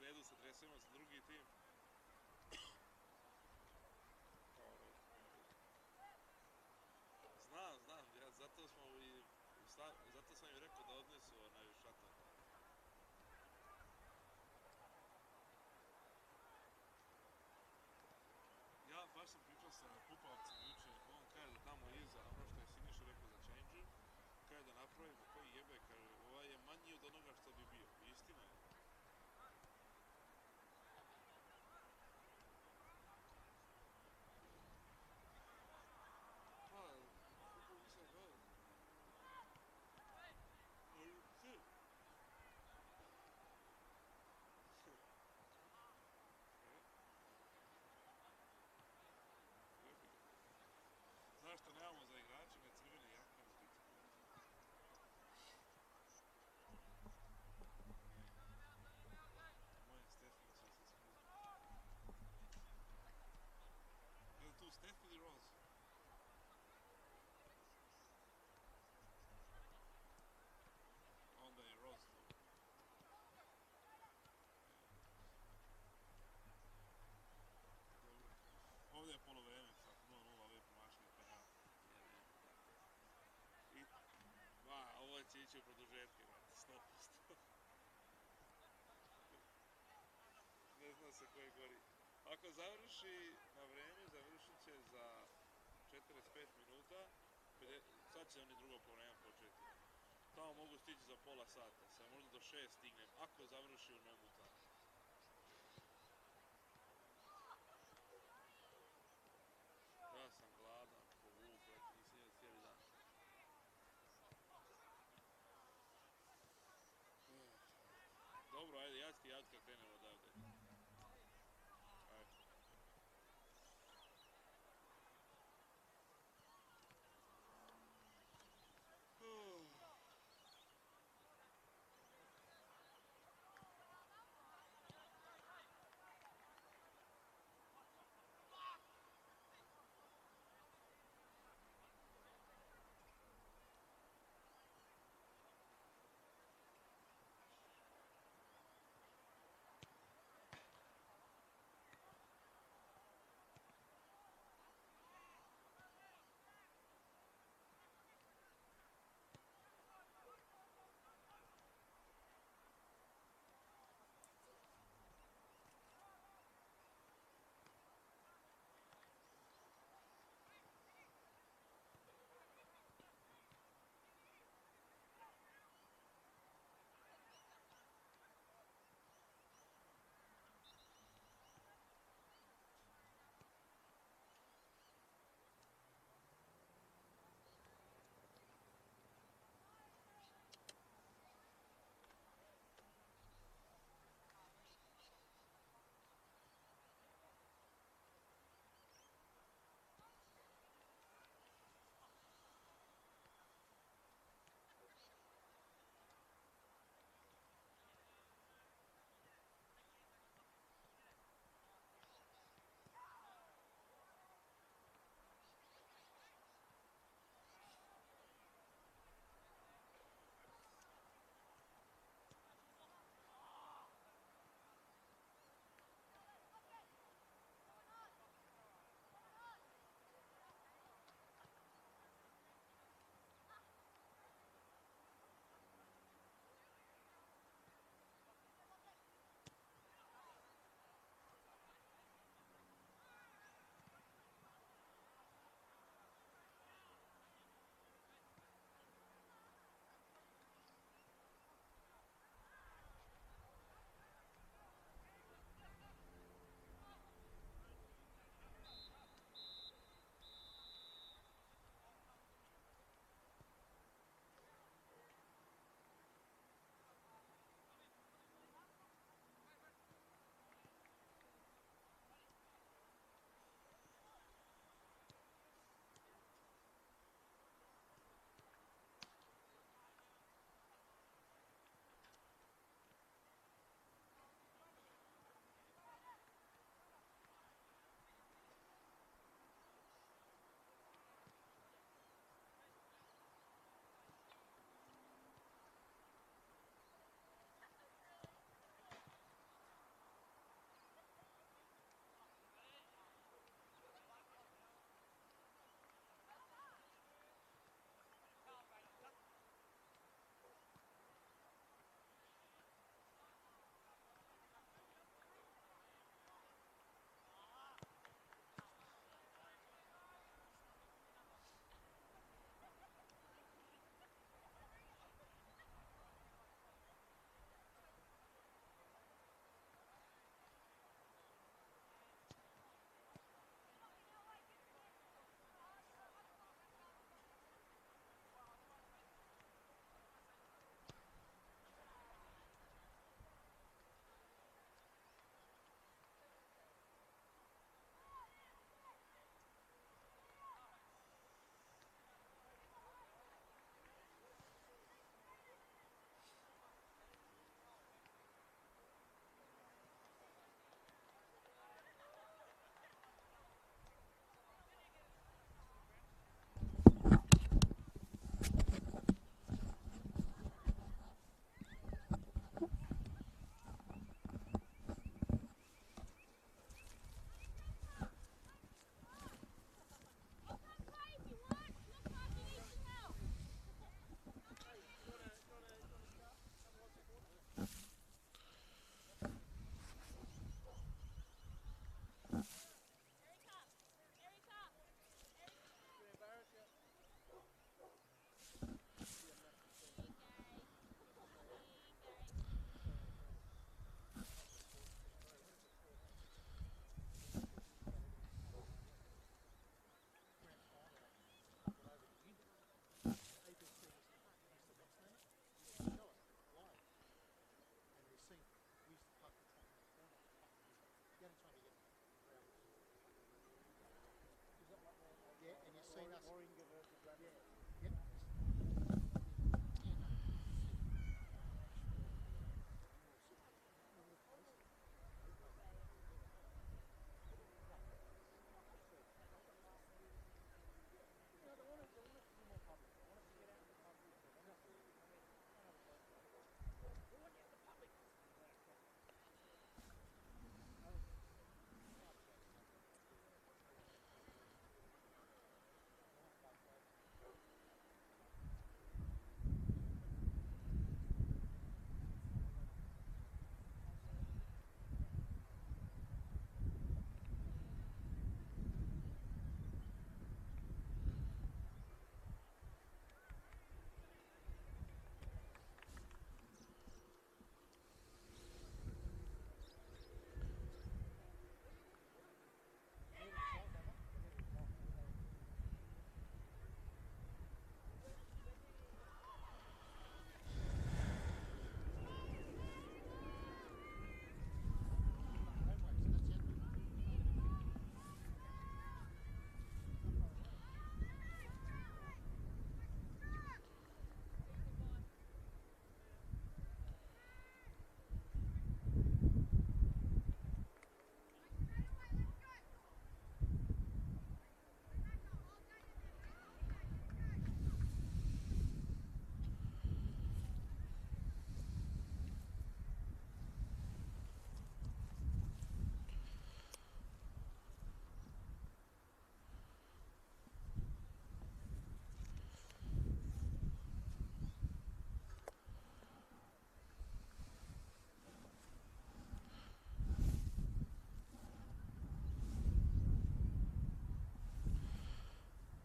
redu se tresemo za drugi tim. Znam, ja zato sam im rekao da odnesu onaj šator. Ja baš sam pričao sa Pupovcem jučer, on kaže da tamo iza, ono što je Siniša rekao za Change, kaže da napravimo koji jebe, kaže ovaj je manji od onoga što bi bio. Istina je. Pa, futbol nisam gledao. Znaš što nemamo za igrače, ne crvene jake, ne tiče. Moje Stefan će se smuzi. Je li tu Stef ili Rose? Onda je Rose tu. Dobro. Ovdje je polovreme, sad 0-0, ovdje je promašili penal. I, ovo će ići u produžetke, 100%. Ne zna se koji gori. Ako završi na vreme, završit će za 45 minuta. Sad će oni drugo polovreme početi. Tamo mogu stići za pola sata, sad možda do 6 stignem, ako završi u nogu tamo. Ja sam gladan, povukao, nisam jeo cijeli dan. Dobro, ajde, ja ću ti javiti kad krenemo odavde. Ajde.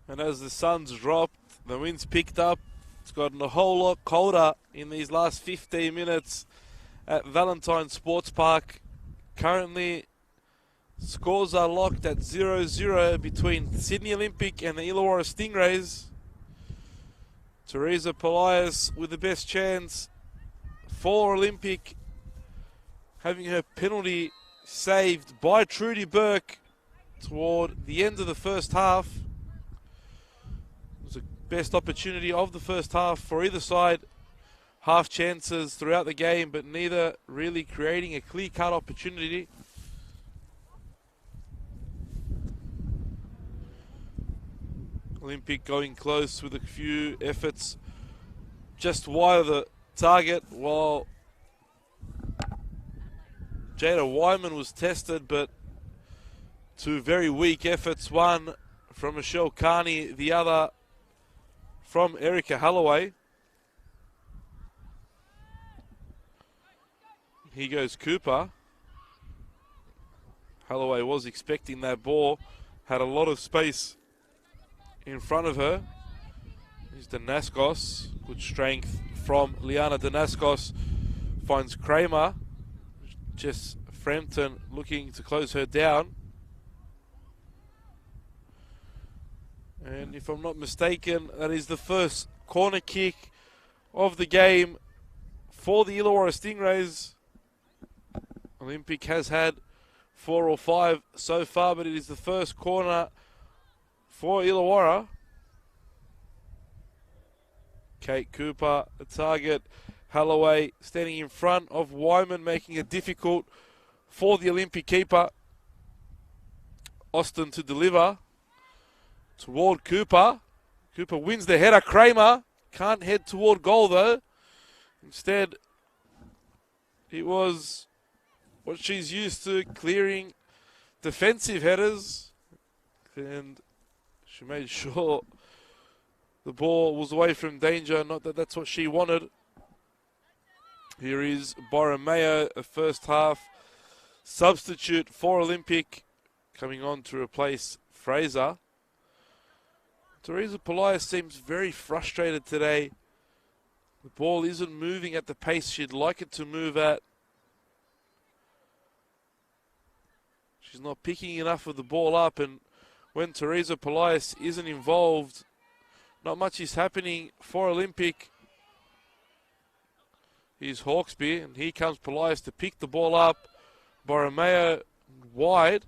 And as the sun's dropped, the wind's picked up. It's gotten a whole lot colder in these last 15 minutes at Valentine Sports Park. Currently, scores are locked at 0-0 between Sydney Olympic and the Illawarra Stingrays. Teresa Polias with the best chance for Olympic, having her penalty saved by Trudy Burke toward the end of the first half. It was the best opportunity of the first half for either side. Half chances throughout the game, but neither really creating a clear-cut opportunity. Olympic going close with a few efforts just wide of the target, while Jada Wyman was tested, but two very weak efforts, one from Michelle Carney, the other from Erica Holloway. Here goes Cooper. Holloway was expecting that ball, had a lot of space in front of her. Here's Danaskos. Good strength from Liana Danaskos. Finds Kramer. Jess Frampton looking to close her down. And if I'm not mistaken, that is the first corner kick of the game for the Illawarra Stingrays. Olympic has had 4 or 5 so far, but it is the first corner for Illawarra. Kate Cooper, the target. Holloway standing in front of Wyman, making it difficult for the Olympic keeper. Austin to deliver toward Cooper. Cooper wins the header. Kramer can't head toward goal though. Instead, it was what she's used to, clearing defensive headers. And she made sure the ball was away from danger. Not that that's what she wanted. Here is Borromeo, a first half substitute for Olympic, coming on to replace Fraser. Teresa Polias seems very frustrated today. The ball isn't moving at the pace she'd like it to move at. She's not picking enough of the ball up, and when Teresa Polias isn't involved, not much is happening for Olympic. Here's Hawkesby, and here comes Polias to pick the ball up. Borromeo wide.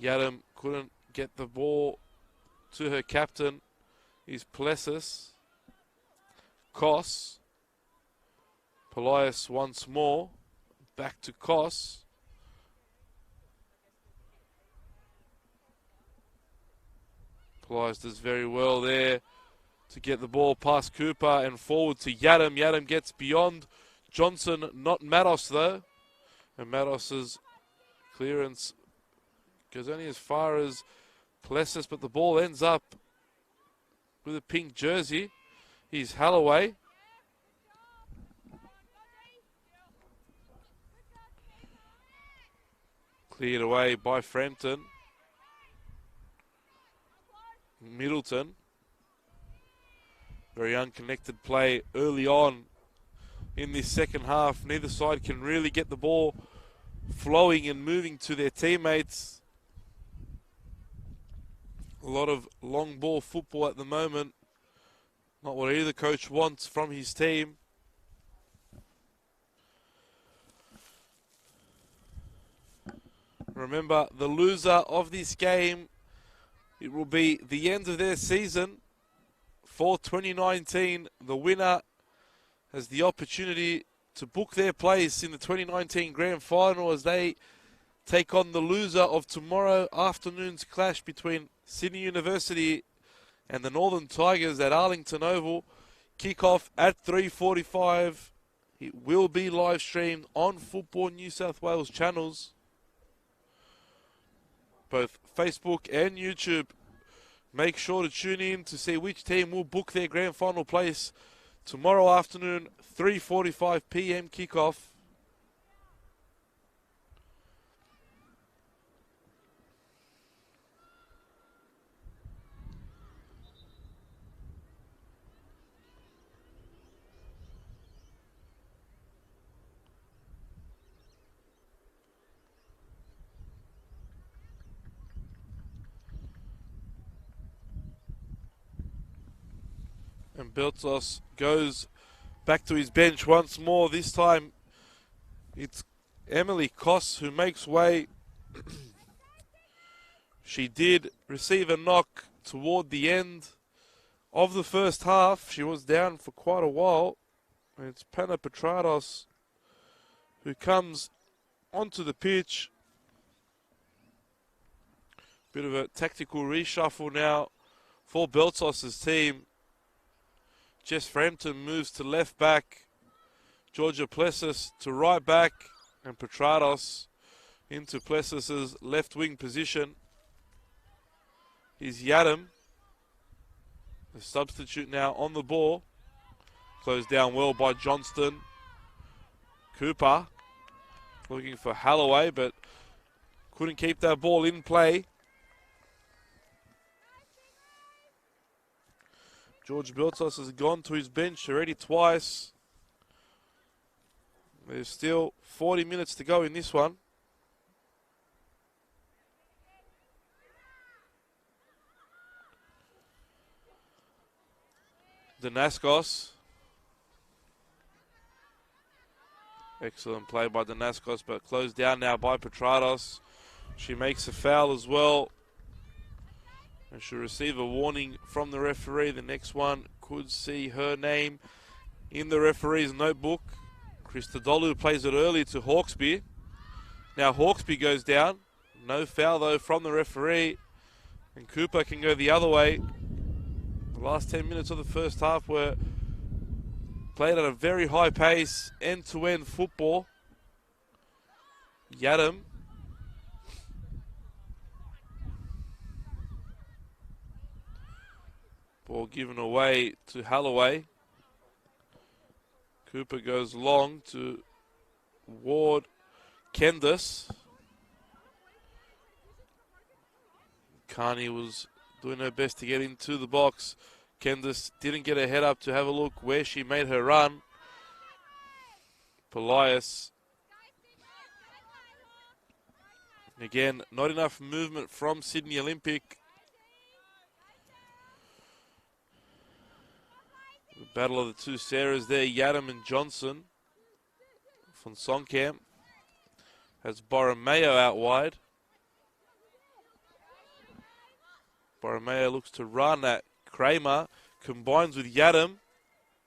Yadam couldn't get the ball to her captain. Here's Plessis. Koss. Polias once more. Back to Koss. Polias does very well there to get the ball past Cooper and forward to Yadam. Yadam gets beyond Johnson, not Matos though. And Matos's clearance goes only as far as Plessis, but the ball ends up with a pink jersey. Here's Holloway. Cleared away by Frampton. Middleton. Very unconnected play early on in this second half. Neither side can really get the ball flowing and moving to their teammates. A lot of long ball football at the moment. Not what either coach wants from his team. Remember, the loser of this game, it will be the end of their season for 2019. The winner has the opportunity to book their place in the 2019 Grand Final as they take on the loser of tomorrow afternoon's clash between Sydney University and the Northern Tigers at Arlington Oval. Kick-off at 3:45. It will be live streamed on Football New South Wales channels, both Facebook and YouTube. Make sure to tune in to see which team will book their grand final place tomorrow afternoon, 3:45 p.m. kickoff. And Beltos goes back to his bench once more. This time it's Emily Koss who makes way. She did receive a knock toward the end of the first half. She was down for quite a while. And it's Panna Petrados who comes onto the pitch. Bit of a tactical reshuffle now for Beltos' team. Jess Frampton moves to left back. Georgia Plessis to right back. And Petrados into Plessis' left wing position. Here's Yadam, the substitute now on the ball. Closed down well by Johnston. Cooper looking for Holloway, but couldn't keep that ball in play. George Beltos has gone to his bench already twice. There's still 40 minutes to go in this one. Danaskos. Excellent play by Danaskos, but closed down now by Petrados. She makes a foul as well. And she'll receive a warning from the referee. The next one could see her name in the referee's notebook. Christodoulou plays it early to Hawkesby. Now Hawkesby goes down. No foul though from the referee. And Cooper can go the other way. The last 10 minutes of the first half were played at a very high pace, end-to-end football. Yadam. Ball given away to Holloway. Cooper goes long to Ward Kendis. Carney was doing her best to get into the box. Kendis didn't get her head up to have a look where she made her run. Polias. Again, not enough movement from Sydney Olympic. The battle of the two Sarahs there, Yadam and Johnson. Von Sonkamp has Borromeo out wide. Borromeo looks to run at Kramer, combines with Yadam,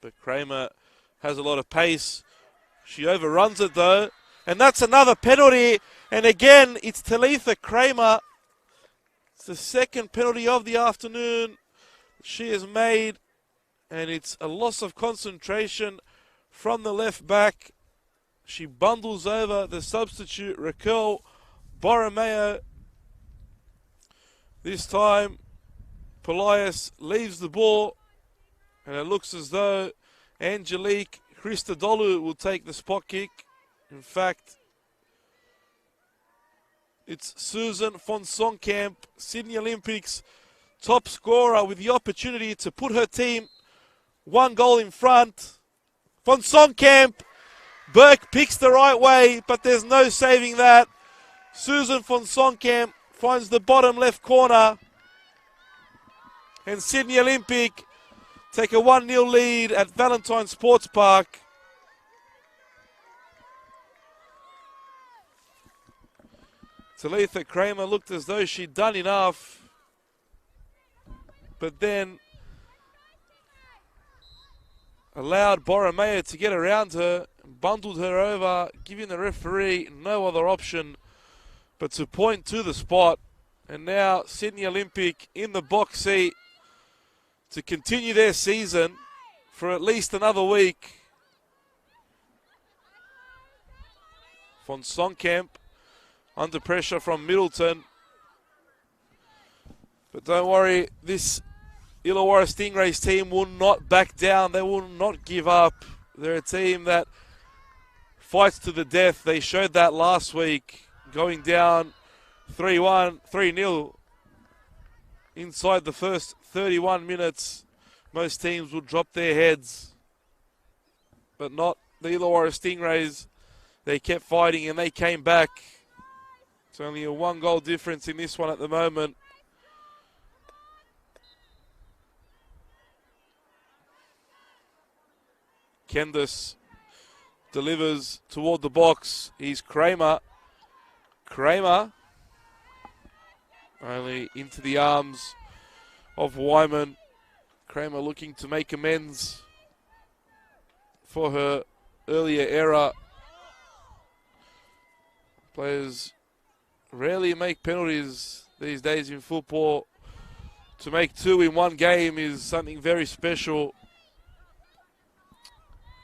but Kramer has a lot of pace. She overruns it though, and that's another penalty. And again, it's Talitha Kramer. It's the second penalty of the afternoon she has made, and it's a loss of concentration from the left back. She bundles over the substitute, Raquel Borromeo. This time, Polias leaves the ball, and it looks as though Angelique Christodoulou will take the spot kick. In fact, it's Susan von Sonkamp, Sydney Olympics top scorer, with the opportunity to put her team one goal in front. Von Sonkamp, Burke picks the right way, but there's no saving that. Susan von Sonkamp finds the bottom left corner. And Sydney Olympic take a 1-0 lead at Valentine Sports Park. Talitha Kramer looked as though she'd done enough, but then allowed Borromeo to get around her, bundled her over, giving the referee no other option but to point to the spot. And now Sydney Olympic in the box seat to continue their season for at least another week. Von Sonkamp under pressure from Middleton. But don't worry, this Illawarra Stingrays team will not back down. They will not give up. They're a team that fights to the death. They showed that last week, going down 3-1, 3-0 inside the first 31 minutes. Most teams will drop their heads, but not the Illawarra Stingrays. They kept fighting and they came back. It's only a 1-goal difference in this one at the moment. Kendis delivers toward the box. He's Kramer. Kramer only into the arms of Wyman. Kramer looking to make amends for her earlier error. Players rarely make penalties these days in football. To make two in one game is something very special.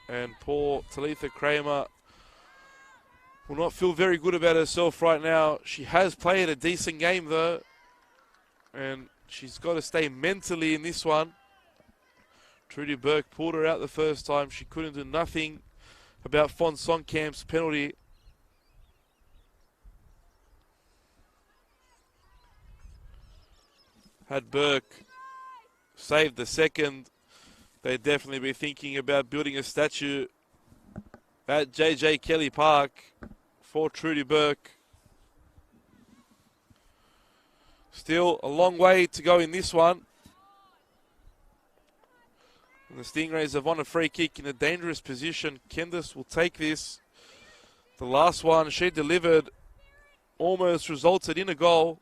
And poor Talitha Kramer will not feel very good about herself right now. She has played a decent game though, and she's got to stay mentally in this one. Trudy Burke pulled her out the first time. She couldn't do nothing about Fon Sonkamp's penalty. Had Burke saved the second, they'd definitely be thinking about building a statue at JJ Kelly Park for Trudy Burke. Still a long way to go in this one. And the Stingrays have won a free kick in a dangerous position. Kendis will take this. The last one she delivered almost resulted in a goal.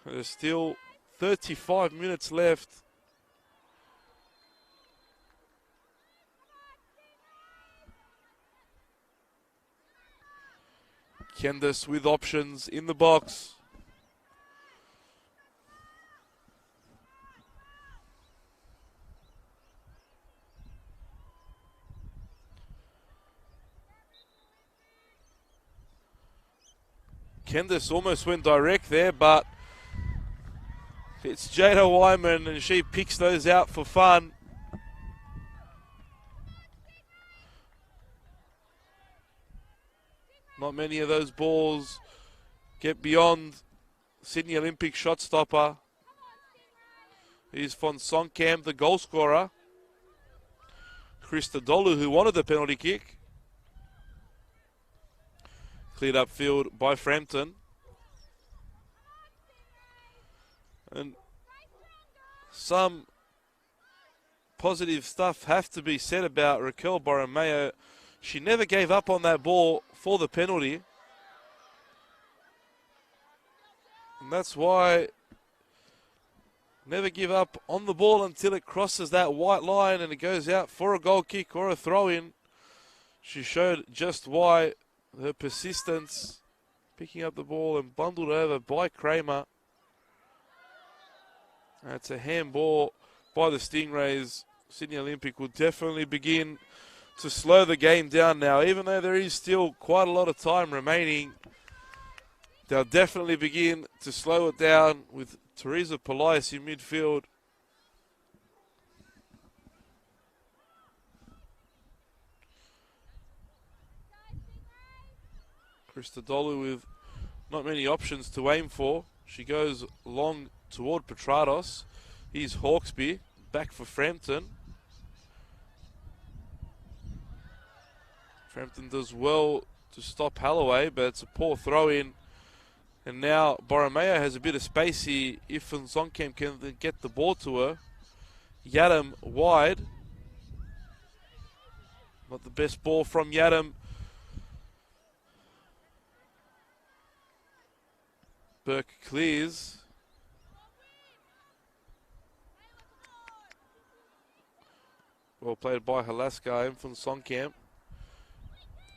There's still 35 minutes left. Kendis with options in the box. Kendis almost went direct there, but it's Jada Wyman and she picks those out for fun. Not many of those balls get beyond Sydney Olympic shot stopper. Here's Fon Sonkamp, the goal scorer. Krista Dolu, who wanted the penalty kick. Cleared upfield by Frampton. And some positive stuff have to be said about Raquel Borromeo. She never gave up on that ball for the penalty. And that's why never give up on the ball until it crosses that white line and it goes out for a goal kick or a throw-in. She showed just why. Her persistence, picking up the ball and bundled over by Kramer. That's a handball by the Stingrays. Sydney Olympic will definitely begin to slow the game down now. Even though there is still quite a lot of time remaining, they'll definitely begin to slow it down with Teresa Polias in midfield. Christodoulou with not many options to aim for. She goes long toward Petrados. Here's Hawkesby, back for Frampton. Frampton does well to stop Holloway, but it's a poor throw-in. And now Borromeo has a bit of space here if Zonkamp can get the ball to her. Yadam wide. Not the best ball from Yadam. Burke clears. Well played by Halaska and Fon Sonkamp.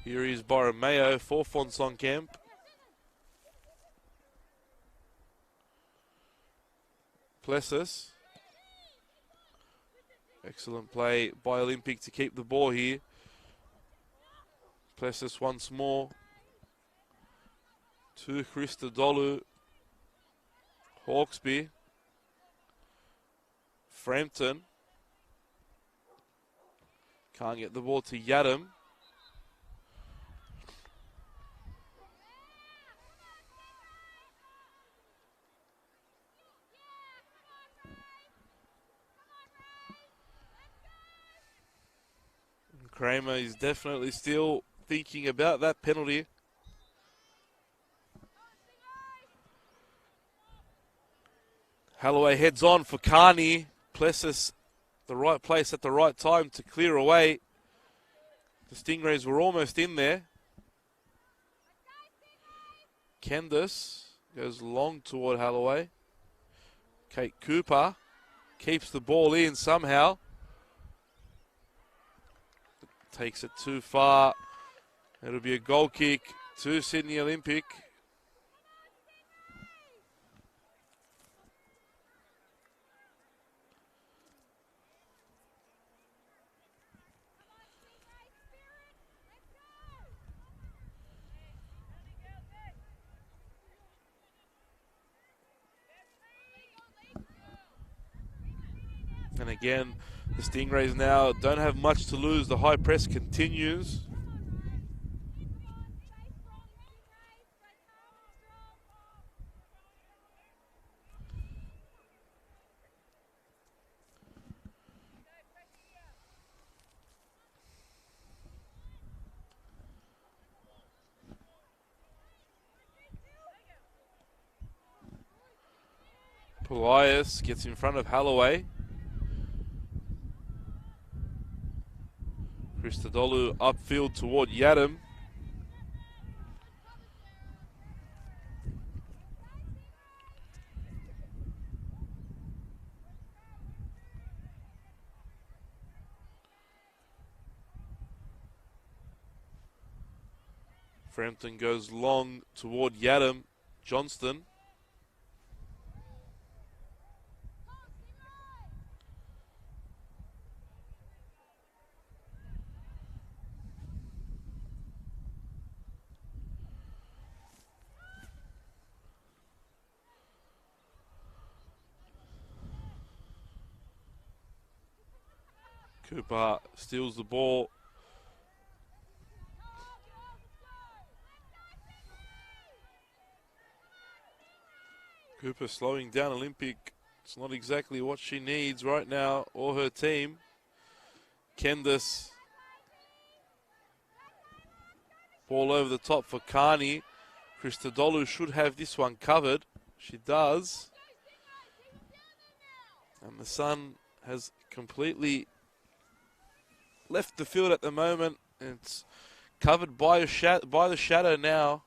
Here is Borromeo for Fon Sonkamp. Plessis. Excellent play by Olympic to keep the ball here. Plessis once more. To Christodoulou. Hawkesby. Frampton. Can't get the ball to Yadam. Kramer is definitely still thinking about that penalty. Holloway heads on for Carney. Plessis the right place at the right time to clear away. The Stingrays were almost in there. Candice goes long toward Holloway. Kate Cooper keeps the ball in somehow. Takes it too far. It'll be a goal kick to Sydney Olympic. And again, the Stingrays now don't have much to lose. The high press continues. Polias gets in front of Holloway. Christodoulou upfield toward Yadam. Frampton goes long toward Yadam. Johnston. Cooper steals the ball. Cooper slowing down Olympic. It's not exactly what she needs right now, or her team. Candice. Ball over the top for Carney. Christodoulou should have this one covered. She does. And the sun has completely left the field at the moment. It's covered by the shadow now.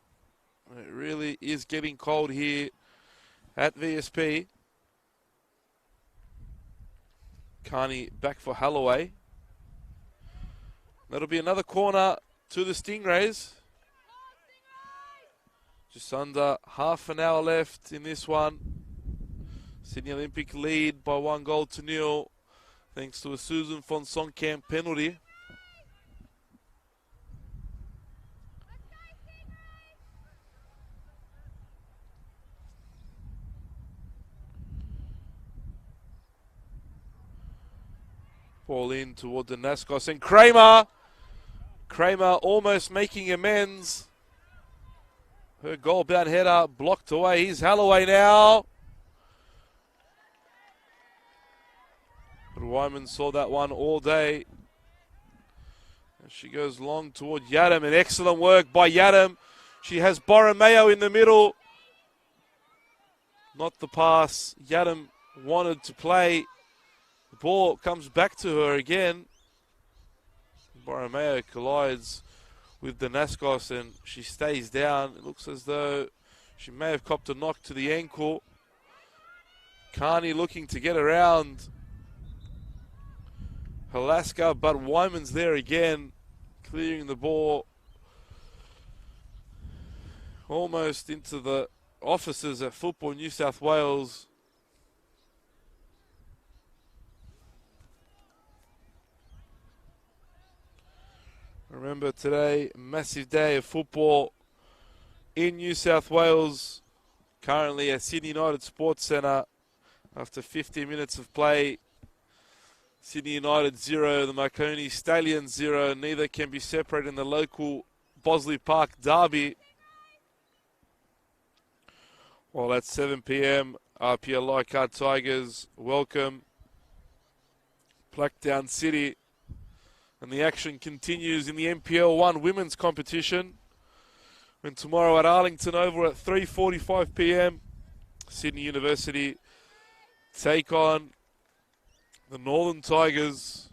It really is getting cold here at VSP. Carney back for Holloway. That'll be another corner to the Stingrays. Just under half an hour left in this one. Sydney Olympic lead by 1-0 thanks to a Susan von Sonkamp penalty. Ball in toward the Nascos and Kramer. Kramer almost making amends. Her goal-bound header blocked away. Here's Holloway now. But Wyman saw that one all day. And she goes long toward Yadam. And excellent work by Yadam. She has Borromeo in the middle. Not the pass Yadam wanted to play. The ball comes back to her again. Borromeo collides with the Nascos and she stays down. It looks as though she may have copped a knock to the ankle. Carney looking to get around Halaska, but Wyman's there again, clearing the ball almost into the offices at Football New South Wales. Remember today, massive day of football in New South Wales, currently at Sydney United Sports Centre. After 50 minutes of play, Sydney United 0, the Marconi Stallions 0. Neither can be separated in the local Bosley Park derby. Well, at 7 p.m, RPL Leichhardt Tigers welcome Blackdown City. And the action continues in the NPL 1 women's competition. When tomorrow at Arlington Oval at 3:45 p.m, Sydney University take on The Northern Tigers,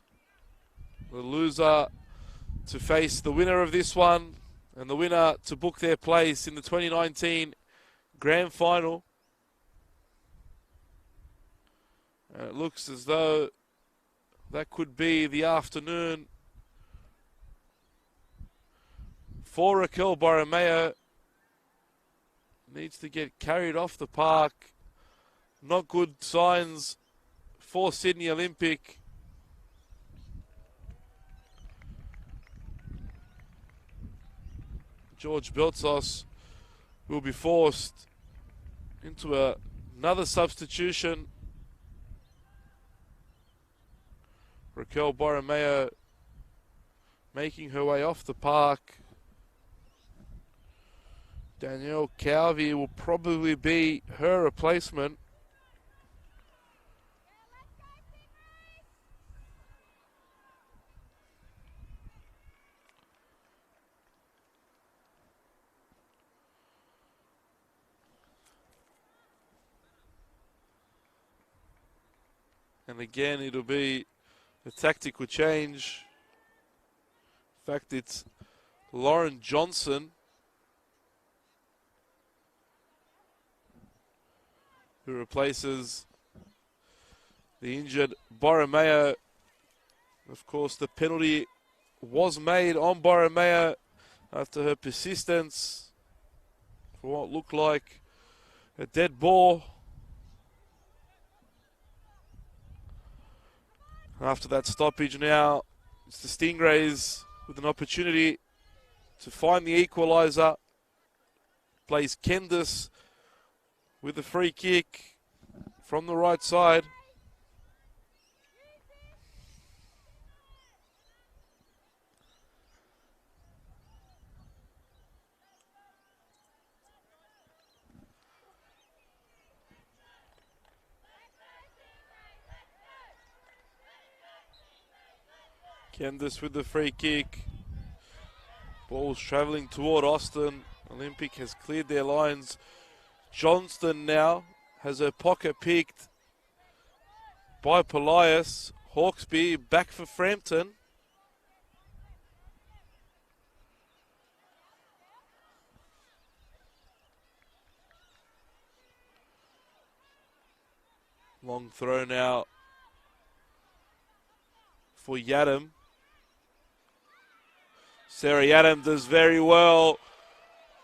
the loser to face the winner of this one, and the winner to book their place in the 2019 Grand Final. And it looks as though that could be the afternoon for Raquel Borromeo. Needs to get carried off the park. Not good signs for Sydney Olympic. George Beltsos will be forced into another substitution. Raquel Borromeo making her way off the park. Danielle Calvi will probably be her replacement. And again, it'll be a tactical change. In fact, it's Lauren Johnson who replaces the injured Borromeo. Of course, the penalty was made on Borromeo after her persistence for what looked like a dead ball. After that stoppage now, it's the Stingrays with an opportunity to find the equaliser. Plays Kendis with the free kick from the right side. Kendis with the free kick. Ball's travelling toward Austin. Olympic has cleared their lines. Johnston now has her pocket picked by Polias. Hawkesby back for Frampton. Long throw now for Yadam. Sarah Yadam does very well.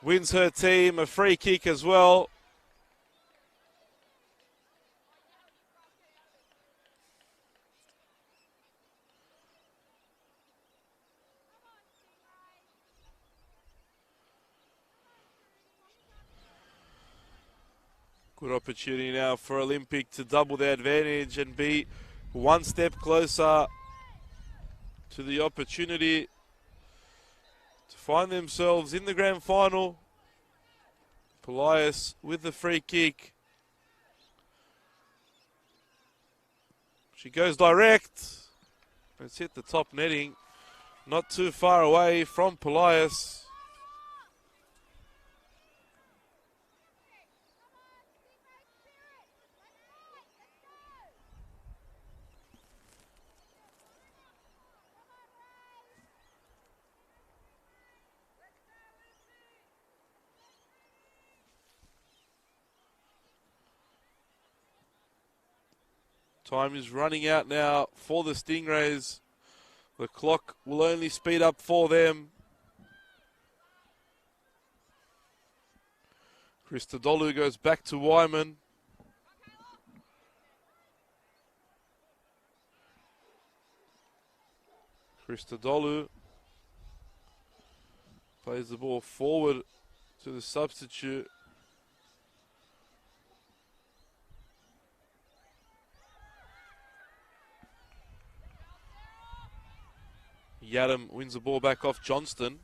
Wins her team a free kick as well. Good opportunity now for Olympic to double their advantage and be one step closer to the opportunity to find themselves in the grand final. Polias with the free kick. She goes direct. It's hit the top netting. Not too far away from Polias. Time is running out now for the Stingrays. The clock will only speed up for them. Christodoulou goes back to Wyman. Christodoulou plays the ball forward to the substitute. Yadam wins the ball back off Johnston.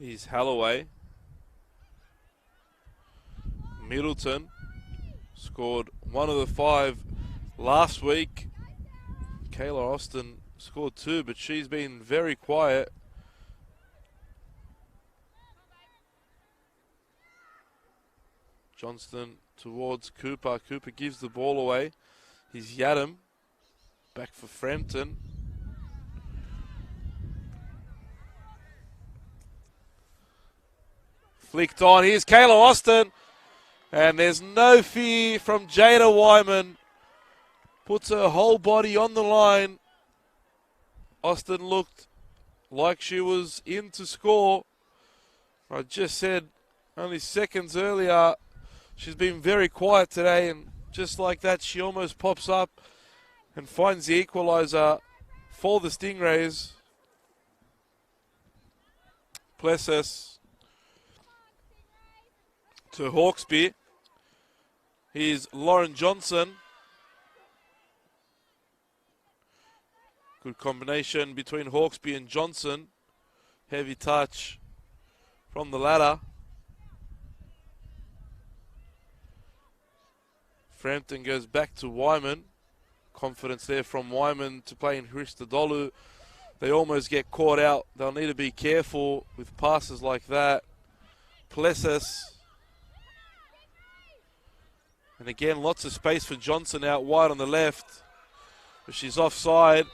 is Holloway. Middleton scored one of the 5 last week. Kayla Austin scored 2, but she's been very quiet. Johnston towards Cooper. Cooper gives the ball away. He's Yadam. Back for Frampton. Flicked on. Here's Kayla Austin. And there's no fear from Jada Wyman. Puts her whole body on the line. Austin looked like she was in to score. I just said only seconds earlier, she's been very quiet today, and just like that, she almost pops up and finds the equaliser for the Stingrays. Plessis to Hawkesby. Here's Lauren Johnson. Good combination between Hawkesby and Johnson. Heavy touch from the ladder. Frampton goes back to Wyman. Confidence there from Wyman to play in Christodoulou. They almost get caught out. They'll need to be careful with passes like that. Plessis. And again, lots of space for Johnson out wide on the left. But she's offside.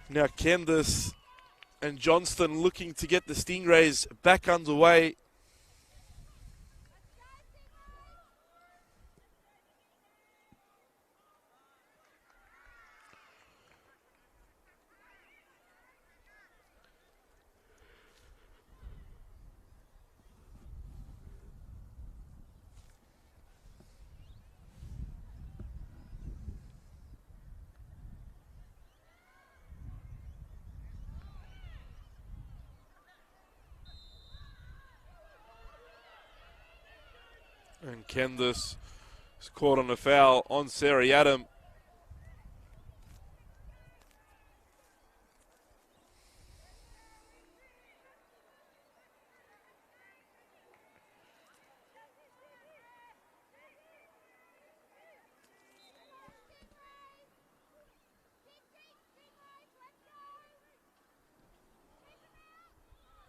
Now Kendis and Johnston looking to get the Stingrays back underway. And Kendis is caught on a foul on Sarah Yadam.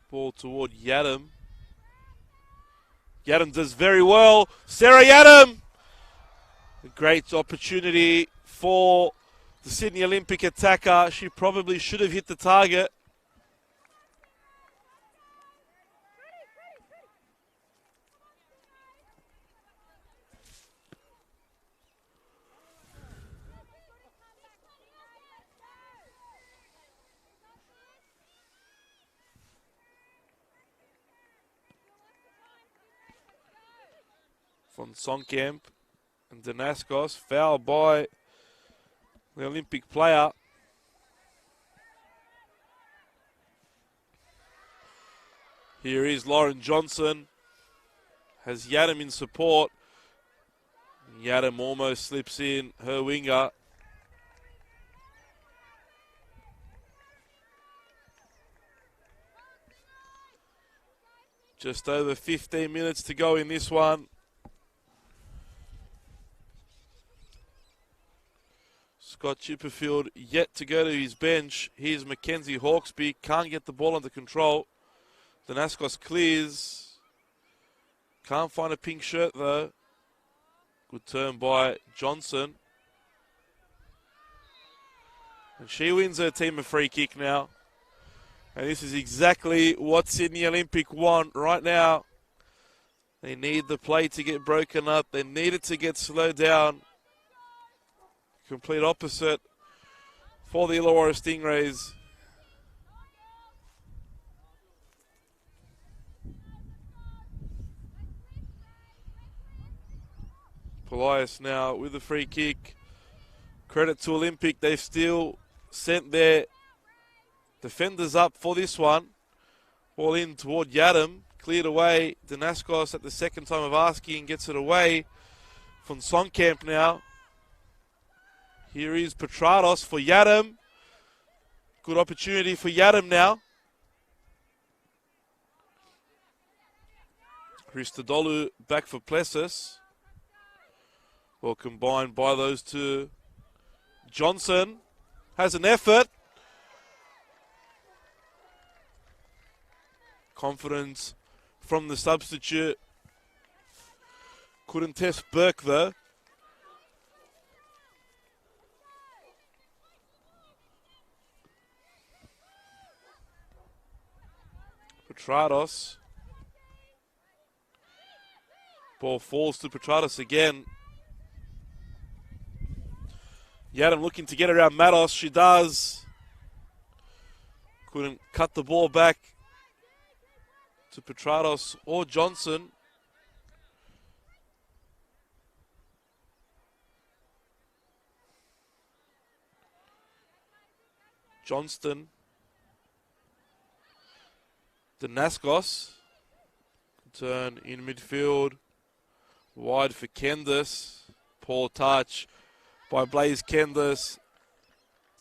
Ball toward Yadam. Yadam does very well. Sarah Yadam! A great opportunity for the Sydney Olympic attacker. She probably should have hit the target. Von Sonkamp and Danaskos, foul by the Olympic player. Here is Lauren Johnson, has Yadam in support. Yadam almost slips in her winger. Just over 15 minutes to go in this one. Scott Chipperfield yet to go to his bench. Here's Mackenzie Hawkesby. Can't get the ball under control. Danaskos clears. Can't find a pink shirt though. Good turn by Johnson. And she wins her team a free kick now. And this is exactly what Sydney Olympic want right now. They need the play to get broken up. They need it to get slowed down. Complete opposite for the Illawarra Stingrays. Polias now with the free kick. Credit to Olympic. They've still sent their defenders up for this one. Ball in toward Yadam. Cleared away. Danaskos at the second time of asking gets it away. Von Sonkamp now. Here is Petrados for Yadam. Good opportunity for Yadam now. Christodoulou back for Plessis. Well combined by those two. Johnson has an effort. Confidence from the substitute. Couldn't test Burke though. Petrados. Ball falls to Petrados again. Yadam looking to get around Matos. She does. Couldn't cut the ball back to Petrados or Johnson. Johnston. Danaskos. Turn in midfield. Wide for Kendis. Poor touch by Blaze Kendis.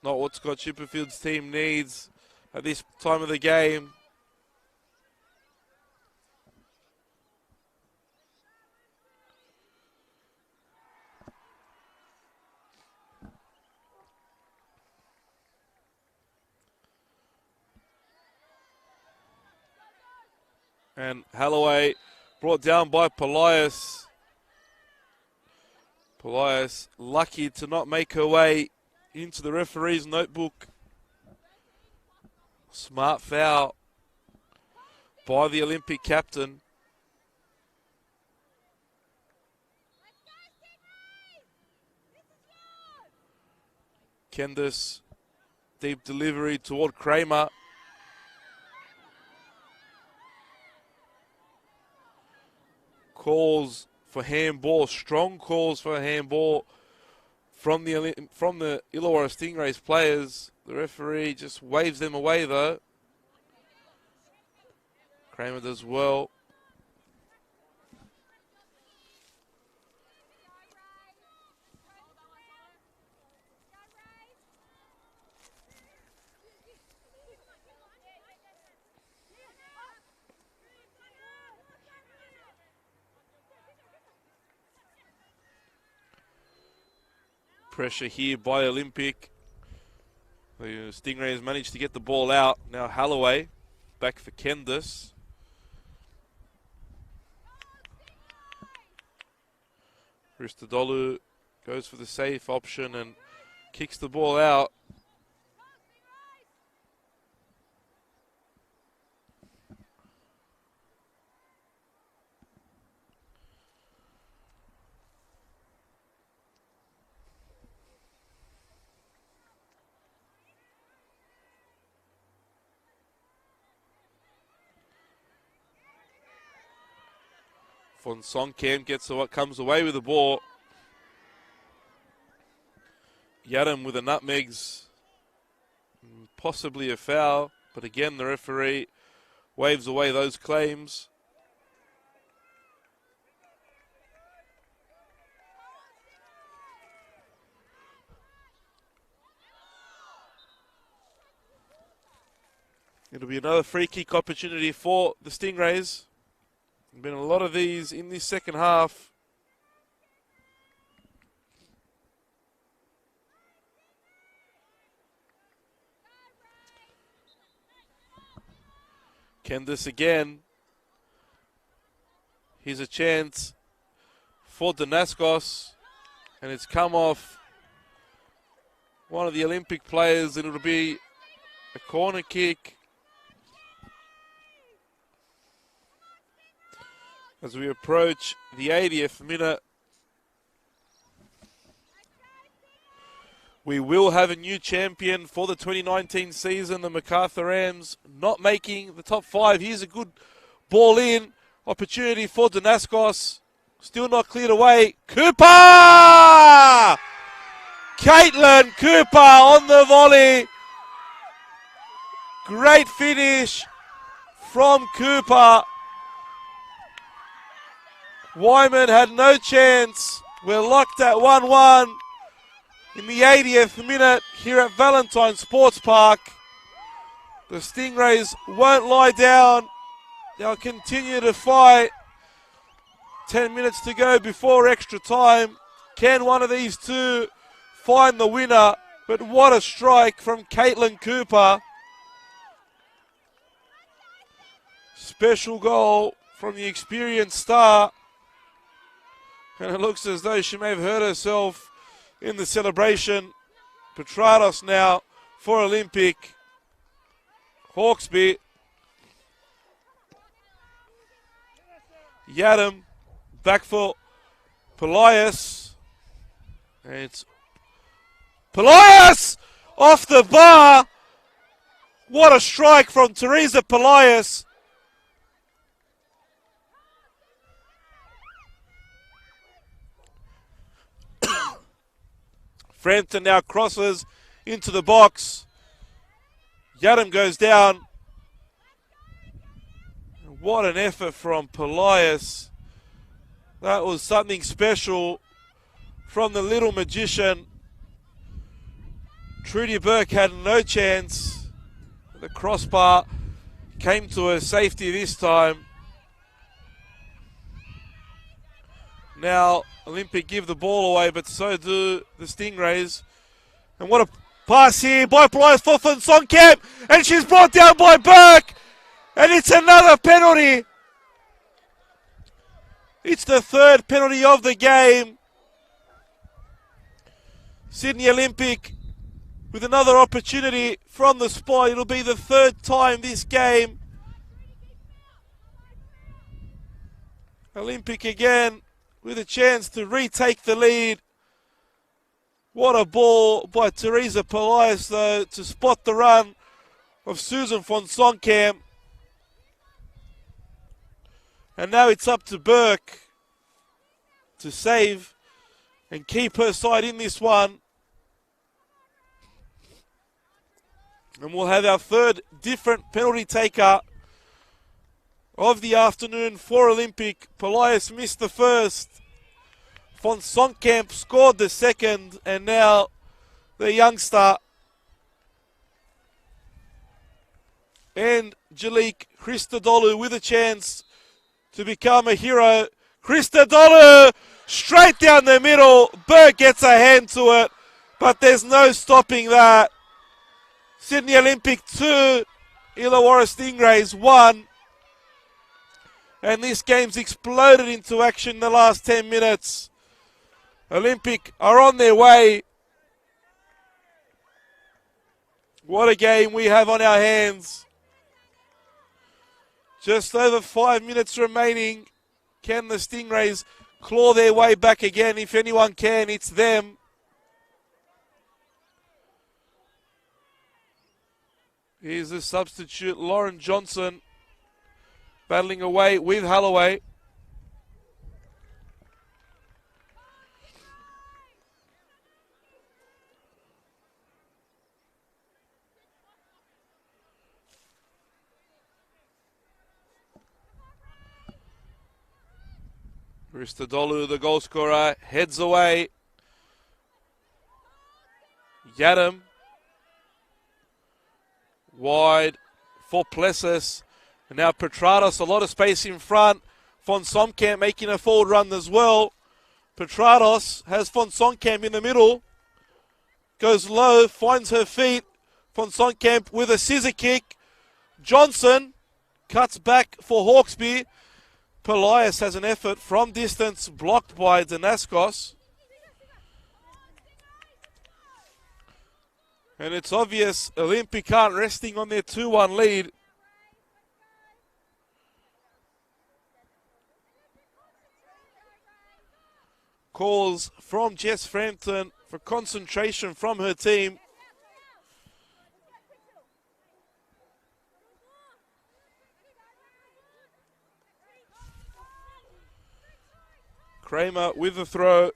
Not what Scott Chipperfield's team needs at this time of the game. And Holloway brought down by Polias. Polias lucky to not make her way into the referee's notebook. Smart foul by the Olympic captain. Kendis, deep delivery toward Kramer. Calls for handball, strong calls for handball from the Illawarra Stingrays players. The referee just waves them away though. Kramer does well. Pressure here by Olympic. The Stingrays managed to get the ball out. Now Holloway back for Kendis. Christodoulou goes for the safe option and kicks the ball out. Von Songkamp comes away with the ball. Yadam with the nutmegs. Possibly a foul, but again the referee waves away those claims. It'll be another free kick opportunity for the Stingrays. Been a lot of these in this second half. Kendis again. Here's a chance for Danaskos, and it's come off one of the Olympic players, and it'll be a corner kick. As we approach the 80th minute, we will have a new champion for the 2019 season. The MacArthur Rams not making the top 5. Here's a good ball in. Opportunity for Danaskos. Still not cleared away. Cooper! Caitlin Cooper on the volley. Great finish from Cooper. Wyman had no chance. We're locked at 1-1 in the 80th minute here at Valentine Sports Park. The Stingrays won't lie down. They'll continue to fight. 10 minutes to go before extra time. Can one of these two find the winner? But what a strike from Caitlin Cooper. Special goal from the experienced star. And it looks as though she may have hurt herself in the celebration. Petrados now for Olympic. Hawkesby. Yadam back for Polias. And it's Polias off the bar. What a strike from Teresa Polias. Frampton now crosses into the box. Yadam goes down. What an effort from Polias. That was something special from the little magician. Trudy Burke had no chance. The crossbar came to her safety this time. Now Olympic give the ball away, but so do the Stingrays. And what a pass here by Polias for Fonsonkamp. And she's brought down by Burke. And it's another penalty. It's the third penalty of the game. Sydney Olympic with another opportunity from the spot. It'll be the third time this game. Olympic again with a chance to retake the lead. What a ball by Teresa Polias, though, to spot the run of Susan Fonsonkamp. And now it's up to Burke to save and keep her side in this one. And we'll have our third different penalty taker of the afternoon for Olympic. Polias missed the first. Fonsonkamp scored the second. And now the youngster Angelique Christodoulou with a chance to become a hero. Christodoulou straight down the middle. Burke gets a hand to it, but there's no stopping that. Sydney Olympic 2, Illawarra Stingrays 1. And this game's exploded into action in the last 10 minutes. Olympic are on their way. What a game we have on our hands. Just over 5 minutes remaining. Can the Stingrays claw their way back again? If anyone can, it's them. Here's the substitute, Lauren Johnson, battling away with Holloway. Christodoulou, the goal scorer, heads away. Yadam. Wide for Plessis. And now Petrados, a lot of space in front. Fonsonkamp making a forward run as well. Petrados has Fonsonkamp in the middle. Goes low, finds her feet. Fonsonkamp with a scissor kick. Johnson cuts back for Hawkesby. Polias has an effort from distance, blocked by Danaskos. And it's obvious Olympic aren't resting on their 2-1 lead. Calls from Jess Frampton for concentration from her team. Kramer with the throw.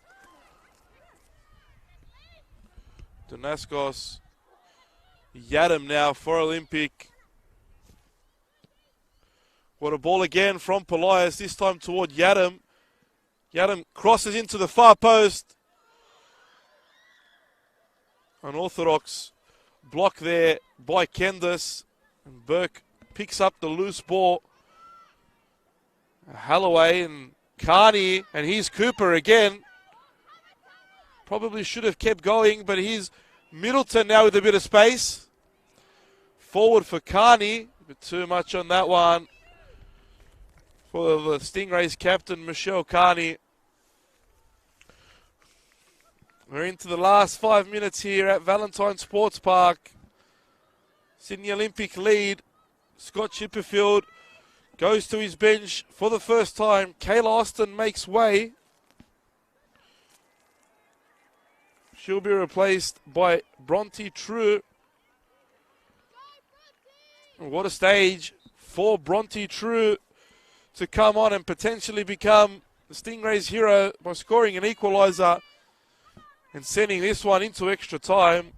Danaskos. Yadam now for Olympic. What a ball again from Polias, this time toward Yadam. Yadam crosses into the far post. Unorthodox block there by Kendis. And Burke picks up the loose ball. Holloway and Carney, and here's Cooper again. Probably should have kept going, but here's Middleton now with a bit of space. Forward for Carney, but too much on that one for the Stingrays captain, Michelle Carney. We're into the last 5 minutes here at Valentine Sports Park. Sydney Olympic lead. Scott Chipperfield goes to his bench for the first time. Kayla Austin makes way. She'll be replaced by Bronte True. What a stage for Bronte True to come on and potentially become the Stingrays' hero by scoring an equaliser and sending this one into extra time.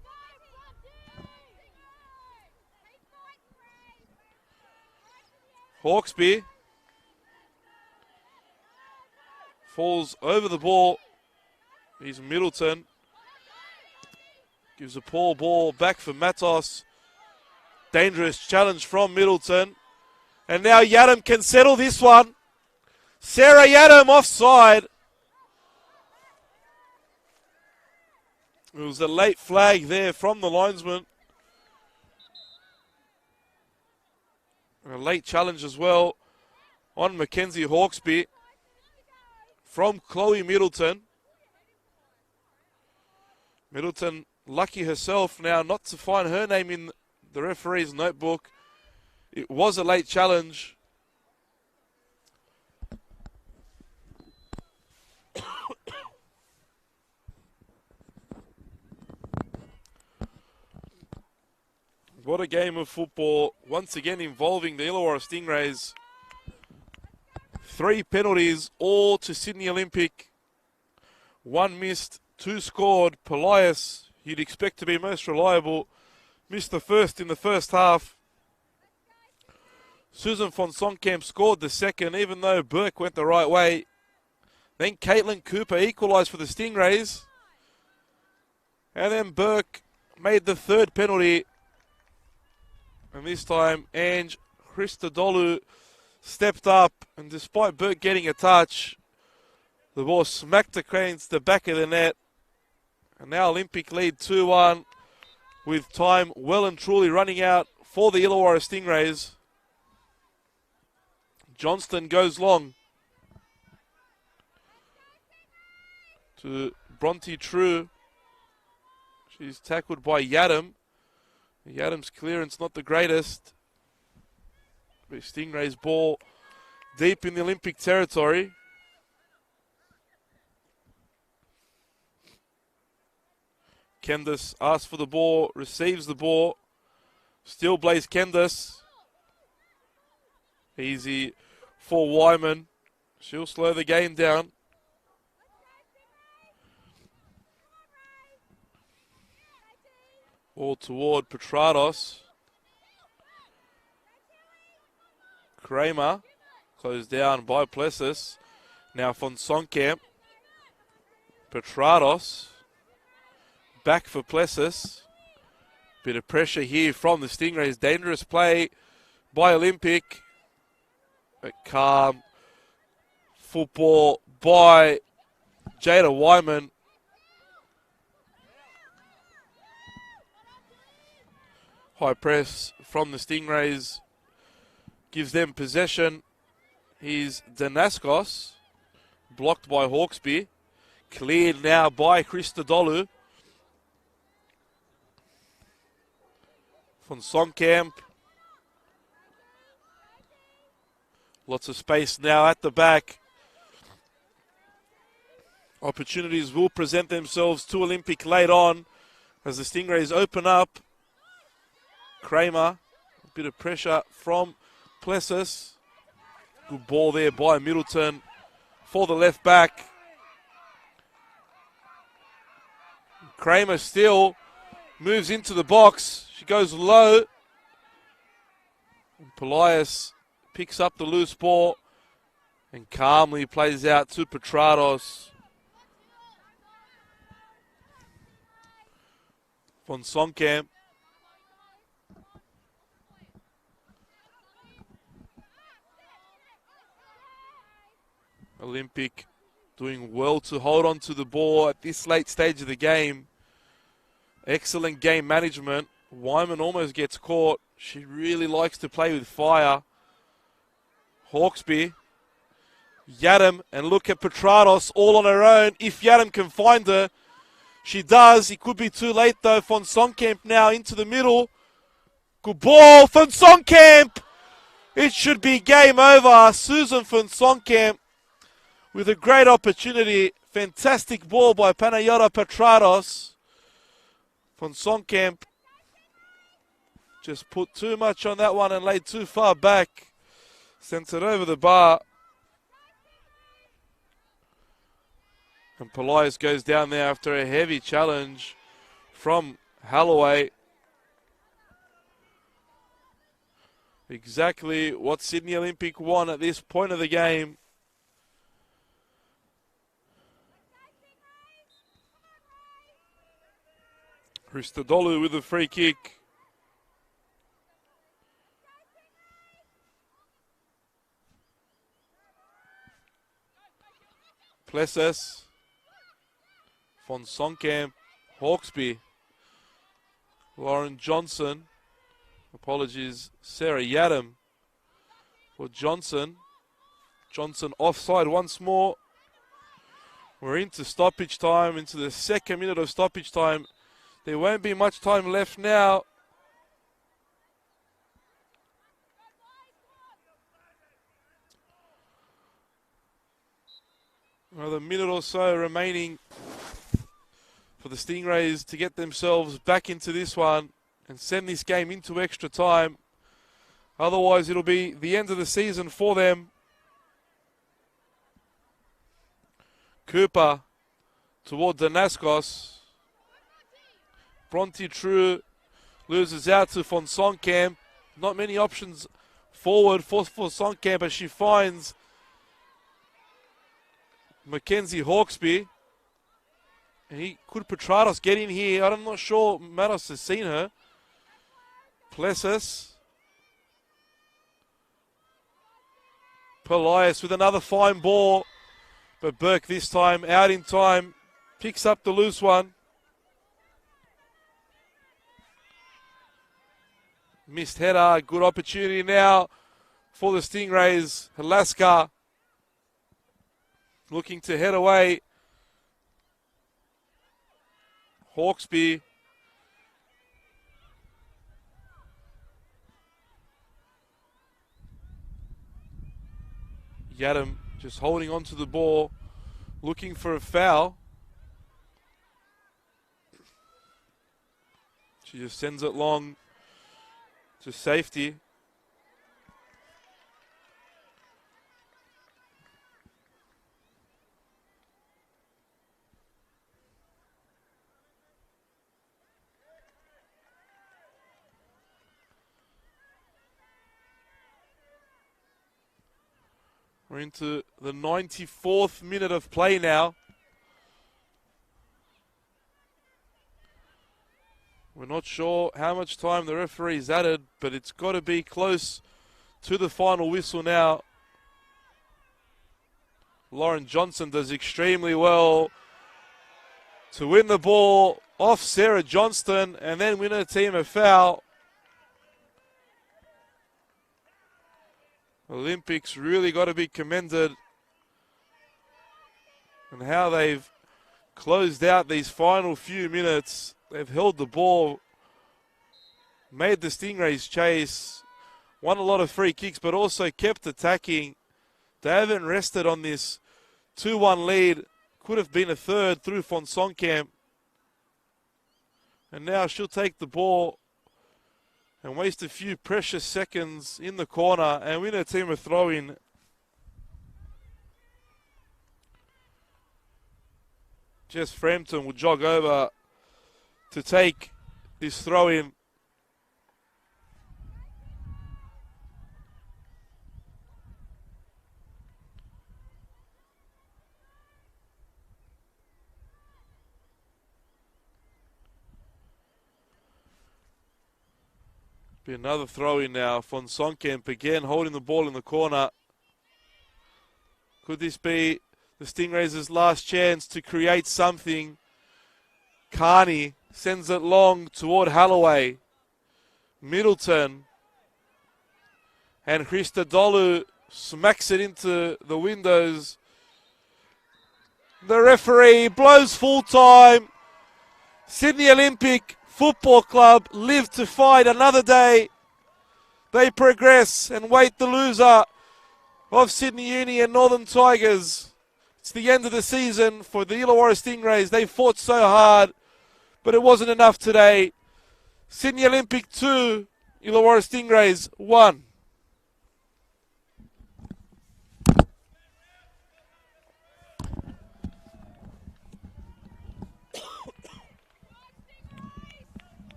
Hawkesby falls over the ball. Here's Middleton. Gives a poor ball back for Matos. Dangerous challenge from Middleton. And now Yadam can settle this one. Sarah Yadam offside. It was a late flag there from the linesman. And a late challenge as well on Mackenzie Hawkesby from Chloe Middleton. Middleton lucky herself now not to find her name in the referee's notebook. It was a late challenge. What a game of football, once again involving the Illawarra Stingrays. 3 penalties, all to Sydney Olympic. 1 missed, 2 scored. Polias, you'd expect to be most reliable, missed the first in the first half. Susan von Sonkamp scored the second, even though Burke went the right way. Then Caitlin Cooper equalised for the Stingrays. And then Burke made the third penalty. And this time, Ange Christodoulou stepped up, and despite Burke getting a touch, the ball smacked against the back of the net. And now Olympic lead 2-1, with time well and truly running out for the Illawarra Stingrays. Johnston goes long to Bronte True. She's tackled by Yadam. Yadam's clearance not the greatest. Stingrays ball deep in the Olympic territory. Kendis asks for the ball, receives the ball. Still Blaze Kendis. Easy for Wyman. She'll slow the game down. Ball toward Petrados. Kramer, closed down by Plessis. Now von Sonkamp. Petrados. Back for Plessis. Bit of pressure here from the Stingrays. Dangerous play by Olympic. A calm football by Jada Wyman. High press from the Stingrays gives them possession. Here's Danaskos, blocked by Hawkesby. Cleared now by Christodoulou. Von Sonkamp. Lots of space now at the back. Opportunities will present themselves to Olympic late on as the Stingrays open up. Kramer, a bit of pressure from Plessis. Good ball there by Middleton for the left back. Kramer still moves into the box. She goes low. Polias picks up the loose ball and calmly plays out to Petrados. Von Sonkamp. Olympic doing well to hold on to the ball at this late stage of the game. Excellent game management. Wyman almost gets caught. She really likes to play with fire. Hawkesby. Yadam, and look at Petrados all on her own. If Yadam can find her, she does. It could be too late though. Von Sonkamp now into the middle. Good ball, Von Sonkamp. It should be game over. Susan Von Sonkamp with a great opportunity. Fantastic ball by Panayota Petrados. Von Sonkamp just put too much on that one and laid too far back. Sent it over the bar. And Polias goes down there after a heavy challenge from Holloway. Exactly what Sydney Olympic want at this point of the game. Christodoulou with a free kick. Plessis. Von Sonkamp. Hawkesby. Lauren Johnson. Apologies, Sarah Yadam for Johnson. Johnson offside once more. We're into stoppage time, into the second minute of stoppage time. There won't be much time left now. Another minute or so remaining for the Stingrays to get themselves back into this one and send this game into extra time. Otherwise, it'll be the end of the season for them. Cooper toward Danaskos. Bronte True loses out to Von Sonkamp. Not many options forward for Sonkamp as she finds Mackenzie Hawkesby. And could Petrados get in here? I'm not sure Matos has seen her. Plessis. Polias with another fine ball. But Burke this time out in time. Picks up the loose one. Missed header. Good opportunity now for the Stingrays. Alaska looking to head away. Hawkesby. Yadam just holding on to the ball, looking for a foul. She just sends it long to safety. We're into the 94th minute of play now. We're not sure how much time the referee's added, but it's got to be close to the final whistle now. Lauren Johnson does extremely well to win the ball off Sarah Johnston and then win her team a foul. Olympics really got to be commended on how they've closed out these final few minutes. They've held the ball, made the Stingrays chase, won a lot of free kicks, but also kept attacking. They haven't rested on this 2-1 lead. Could have been a third through Von Sonkamp. And now she'll take the ball and waste a few precious seconds in the corner and win her team a throw-in. Jess Frampton will jog over to take this throw-in. Be another throw-in now. Von Sonkamp again holding the ball in the corner. Could this be the Stingrays' last chance to create something. Carney sends it long toward Holloway. Middleton. And Christodoulou smacks it into the windows. The referee blows full time. Sydney Olympic Football Club live to fight another day. They progress and wait the loser of Sydney Uni and Northern Tigers. It's the end of the season for the Illawarra Stingrays. They fought so hard, but it wasn't enough today. Sydney Olympic 2, Illawarra Stingrays 1.